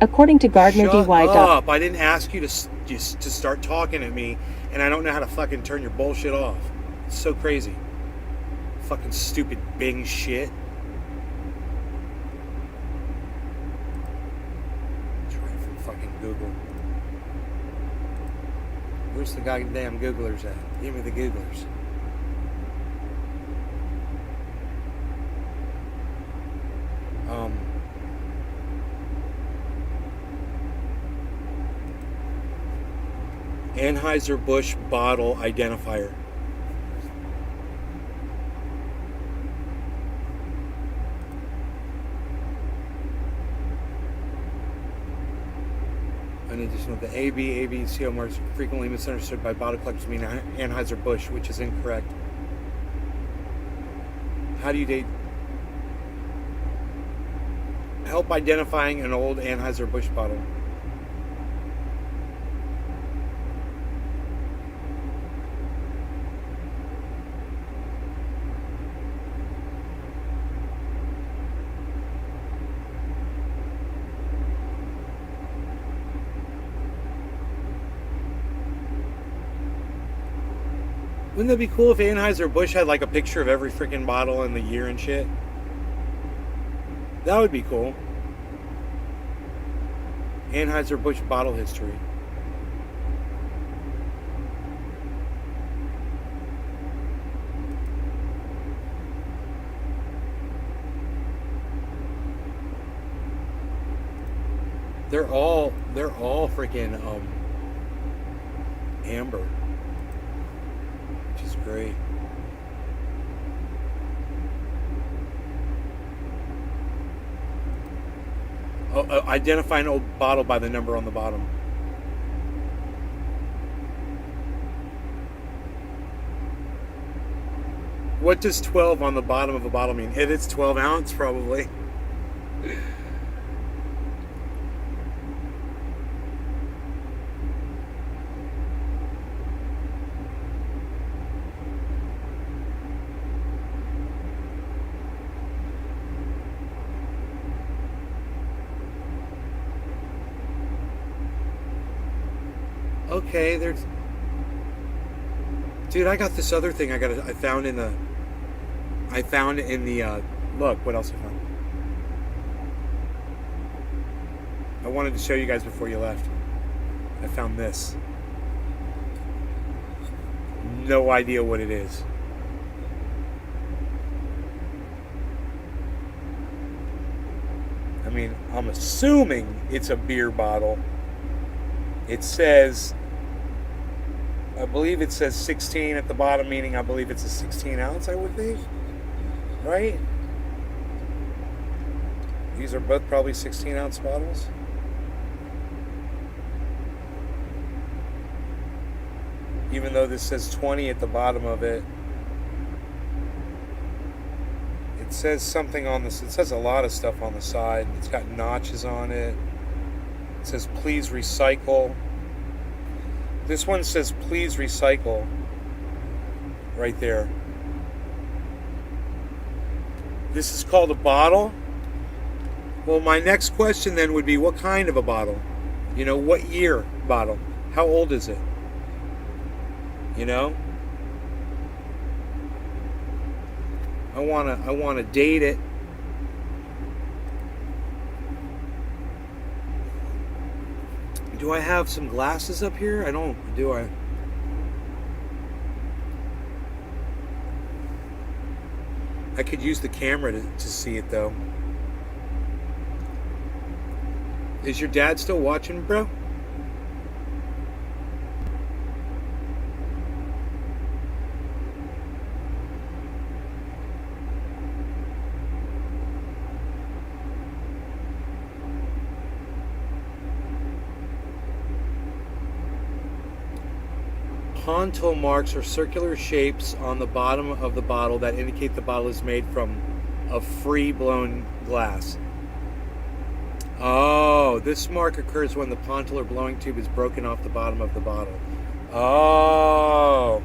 According to Gardner Shut DY. up. I didn't ask you to start talking at me, and I don't know how to fucking turn your bullshit off. It's so crazy. Fucking stupid Bing shit. Try it from fucking Google. Where's the goddamn Googlers at? Give me the Googlers. Anheuser-Busch bottle identifier. In addition to the AB and CO marks frequently misunderstood by bottle collectors mean Anheuser-Busch, which is incorrect. How do you date? Help identifying an old Anheuser-Busch bottle. Wouldn't that be cool if Anheuser-Busch had like a picture of every freaking bottle and the year and shit? That would be cool. Anheuser-Busch bottle history. They're all freaking amber. Which is great. Identify an old bottle by the number on the bottom. What does 12 on the bottom of a bottle mean? It's 12 ounce, probably. Okay, there's... Dude, I got this other thing I found in the... Look, what else I found? I wanted to show you guys before you left. I found this. No idea what it is. I mean, I'm assuming it's a beer bottle. It says... I believe it says 16 at the bottom, meaning I believe it's a 16 ounce, I would think. Right? These are both probably 16 ounce bottles. Even though this says 20 at the bottom of it. It says something on this. It says a lot of stuff on the side. It's got notches on it. It says please recycle. This one says please recycle. Right there. This is called a bottle. Well, my next question then would be, what kind of a bottle? You know, what year bottle? How old is it? You know? I wanna date it. Do I have some glasses up here? I don't, do I? I could use the camera to see it though. Is your dad still watching, bro? Ponto marks are circular shapes on the bottom of the bottle that indicate the bottle is made from a free blown glass. Oh, this mark occurs when the pontil or blowing tube is broken off the bottom of the bottle. Oh.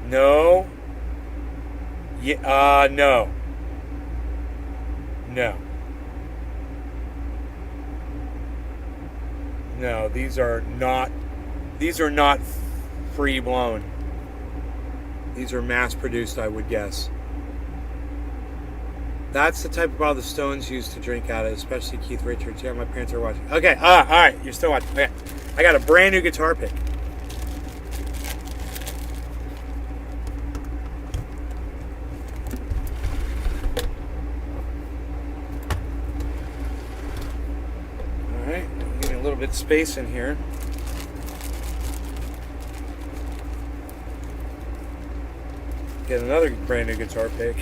No. Yeah, no. No. No, these are not free blown. These are mass produced, I would guess. That's the type of bottle the Stones used to drink out of, especially Keith Richards. Yeah, my parents are watching. Okay, all right, you're still watching. Okay, I got a brand new guitar pick. All right, give me a little bit of space in here. Get another brand new guitar pick.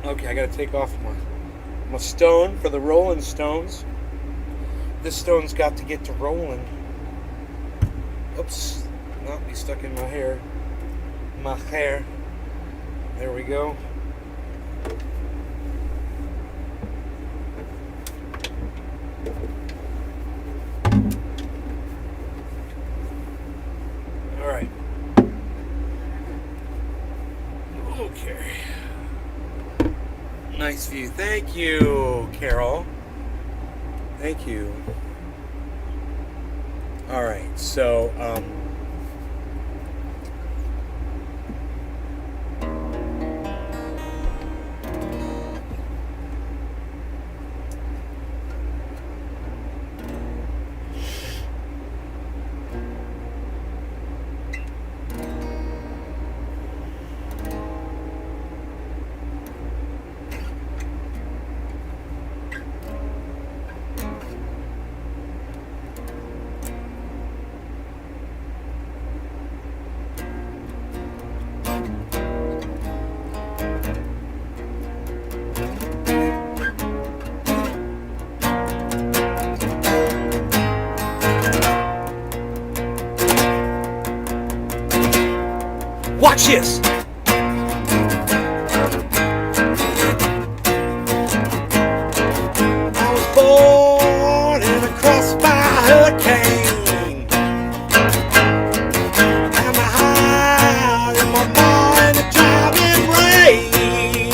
Okay, I gotta take off my stone for the Rolling Stones. This stone's got to get to rolling. Oops, not be stuck in my hair. My hair. There we go. All right. Okay. Nice view. Thank you, Carol. Thank you. All right. So, watch this. I was born in a crossfire hurricane, and my heart in my mind a driving rain.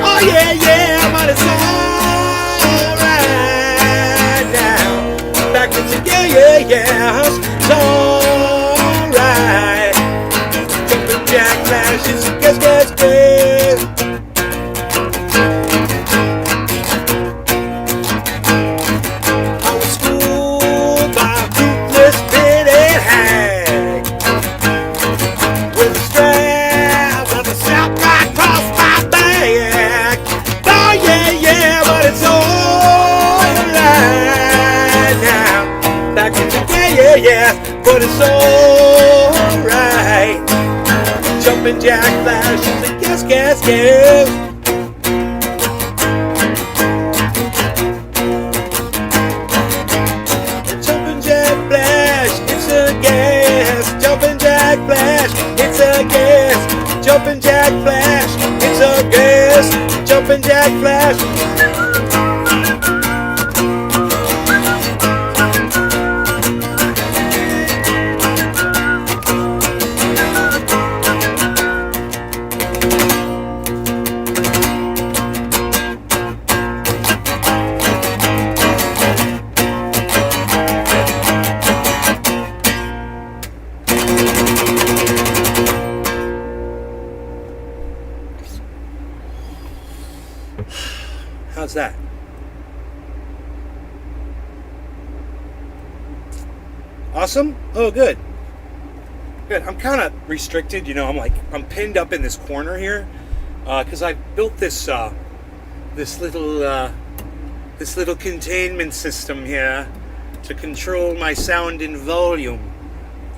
Oh yeah, yeah, but it's alright now. Back to the yeah, it's alright. Jack flashes, guess. I was schooled by a ruthless pitted hag with a strap of a strap right across my back. Oh yeah, yeah, but it's alright now. Back to the yeah, but it's alright. Jumping jack flashes and guess. Jumping jack flash, it's a guess. Jumping jack flash, it's a guess. Jumping jack flash, it's a guess. Jumping jack flash. How's that? Awesome? Oh, good. Good. I'm kind of restricted, you know. I'm pinned up in this corner here because I built this this little containment system here to control my sound and volume.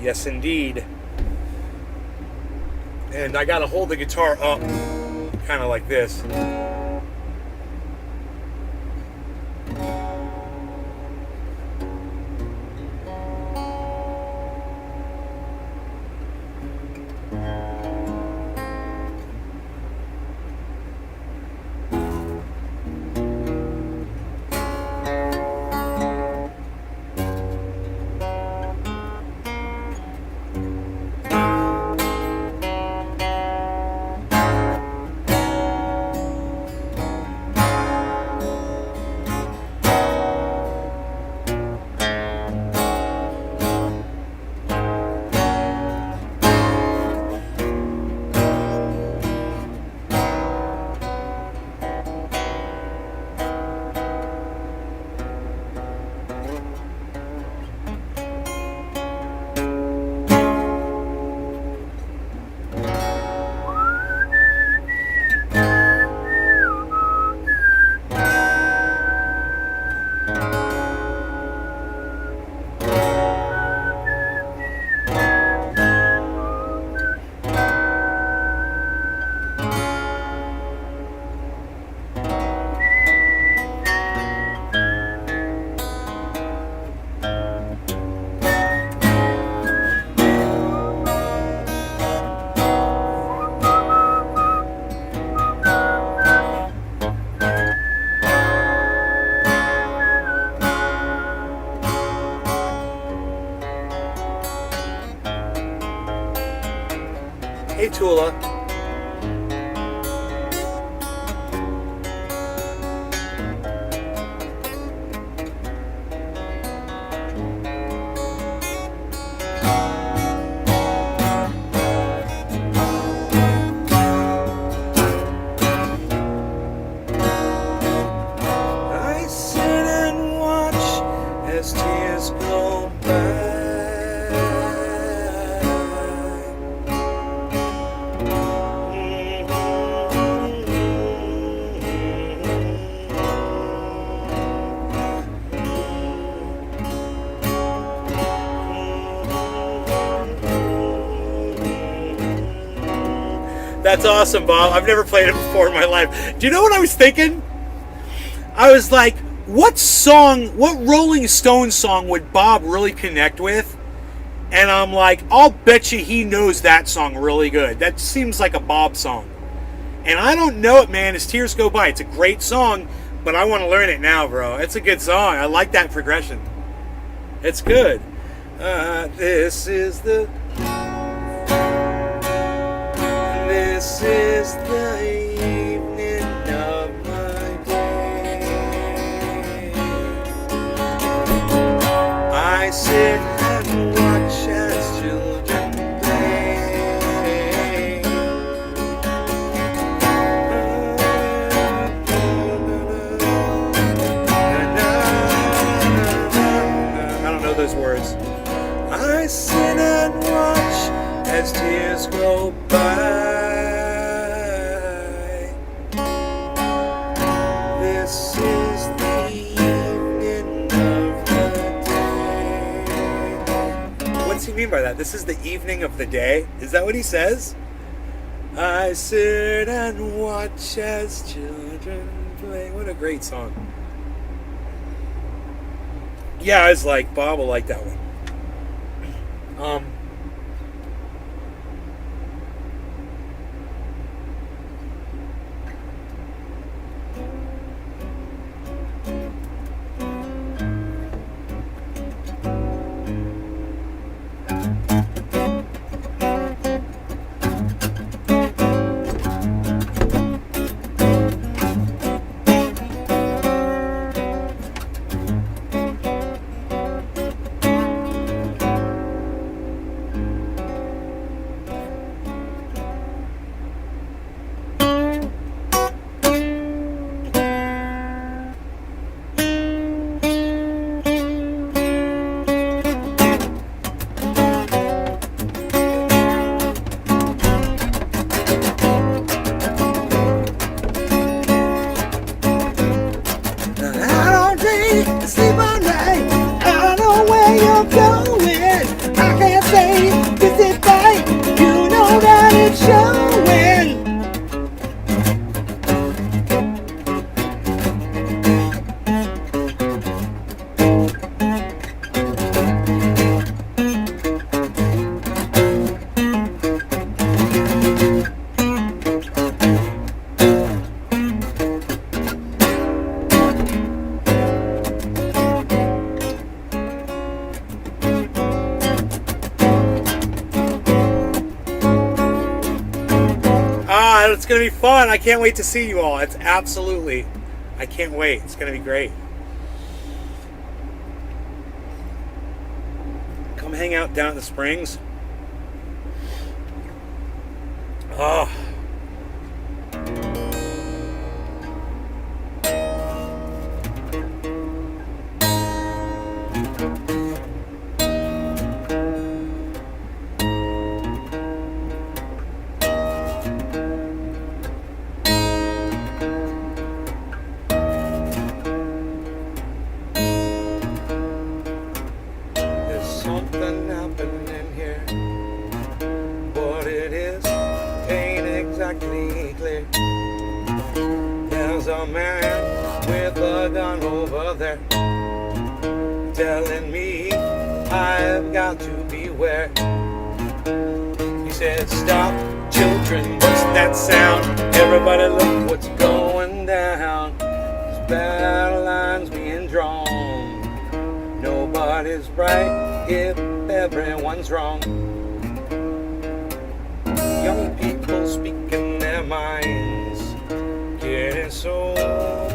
Yes, indeed. And I got to hold the guitar up, kind of like this. Tula. I sit and watch as tears go by. That's awesome, Bob. I've never played it before in my life. Do you know what I was thinking? I was like, what Rolling Stones song would Bob really connect with? And I'm like, I'll bet you he knows that song really good. That seems like a Bob song. And I don't know it, man, as tears go by. It's a great song, but I want to learn it now, bro. It's a good song. I like that progression. It's good. This is the evening of my day. I sit and watch as children play. I don't know those words. I sit and watch as tears go by. This is the evening of the day. What's he mean by that? This is the evening of the day? Is that what he says? I sit and watch as children play. What a great song. Yeah, I was like, Bob will like that one. Sleep all night, I don't know where you're going. I can't say this is right, you know that it's showing. It's going to be fun. I can't wait to see you all. It's absolutely, I can't wait. It's going to be great. Come hang out down at the Springs. Oh. Something happening here. What it is ain't exactly clear. There's a man with a gun over there telling me I've got to beware. He said, stop, children, what's that sound? Everybody look what's going down. There's battle lines being drawn. Nobody's right if everyone's wrong. young people speaking their minds, getting so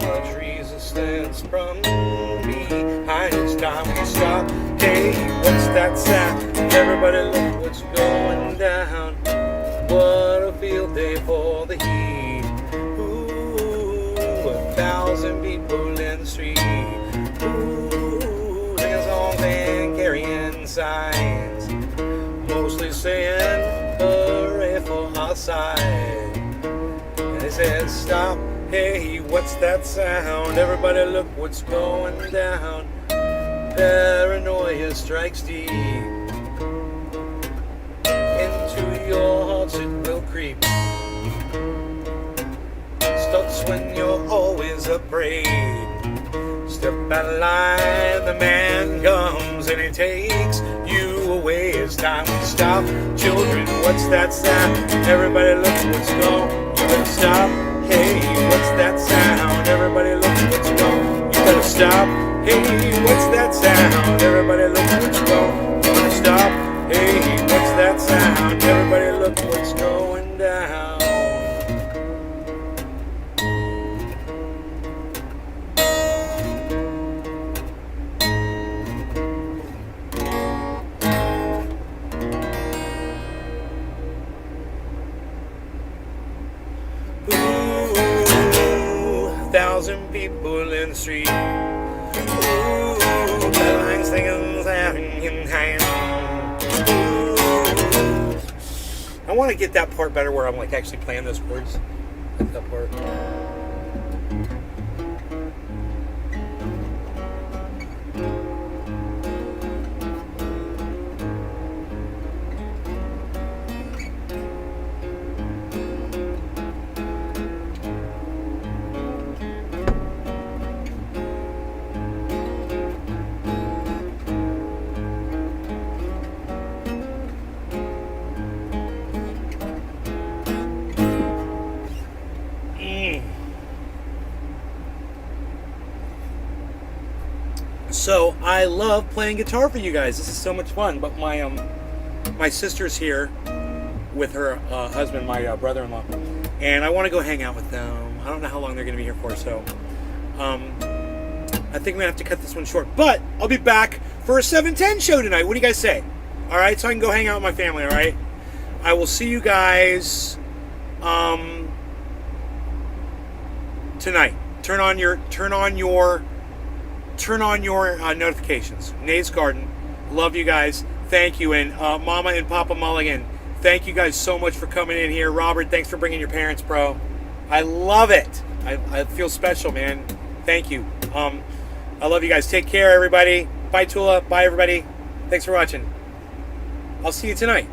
much resistance from behind. It's time we stop. Hey, what's that sound? Everybody look what's going down. What a field day for the heat. Ooh, 1,000 people in the street. Ooh, singing songs and carrying signs, mostly saying hooray for our side. And they said stop, hey, what's that sound? Everybody look what's going down. Paranoia strikes deep. Into your hearts it will creep. Starts when you're always afraid. Step out of line, the man comes and he takes you away. It's time to stop. Children, what's that sound? Everybody look what's going. You better stop. Hey, what's that sound? Everybody look what's going. You better stop. Hey, what's that sound? Everybody look what's going. You better stop. Hey, what's that sound? Everybody look what's going down. Ooh, 1,000 people in the street. Ooh, bells singing, laughing in hand. I want to get that part better where I'm like actually playing those chords. Like that part. So I love playing guitar for you guys. This is so much fun. But my sister's here with her husband, my brother-in-law, and I want to go hang out with them. I don't know how long they're going to be here for, so I think I'm gonna have to cut this one short. But I'll be back for a 7:10 show tonight. What do you guys say? All right, so I can go hang out with my family. All right. I will see you guys tonight. Turn on your notifications. Nate's Garden. Love you guys. Thank you. And Mama and Papa Mulligan, thank you guys so much for coming in here. Robert, thanks for bringing your parents, bro. I love it. I feel special, man. Thank you. I love you guys. Take care, everybody. Bye, Tula. Bye, everybody. Thanks for watching. I'll see you tonight.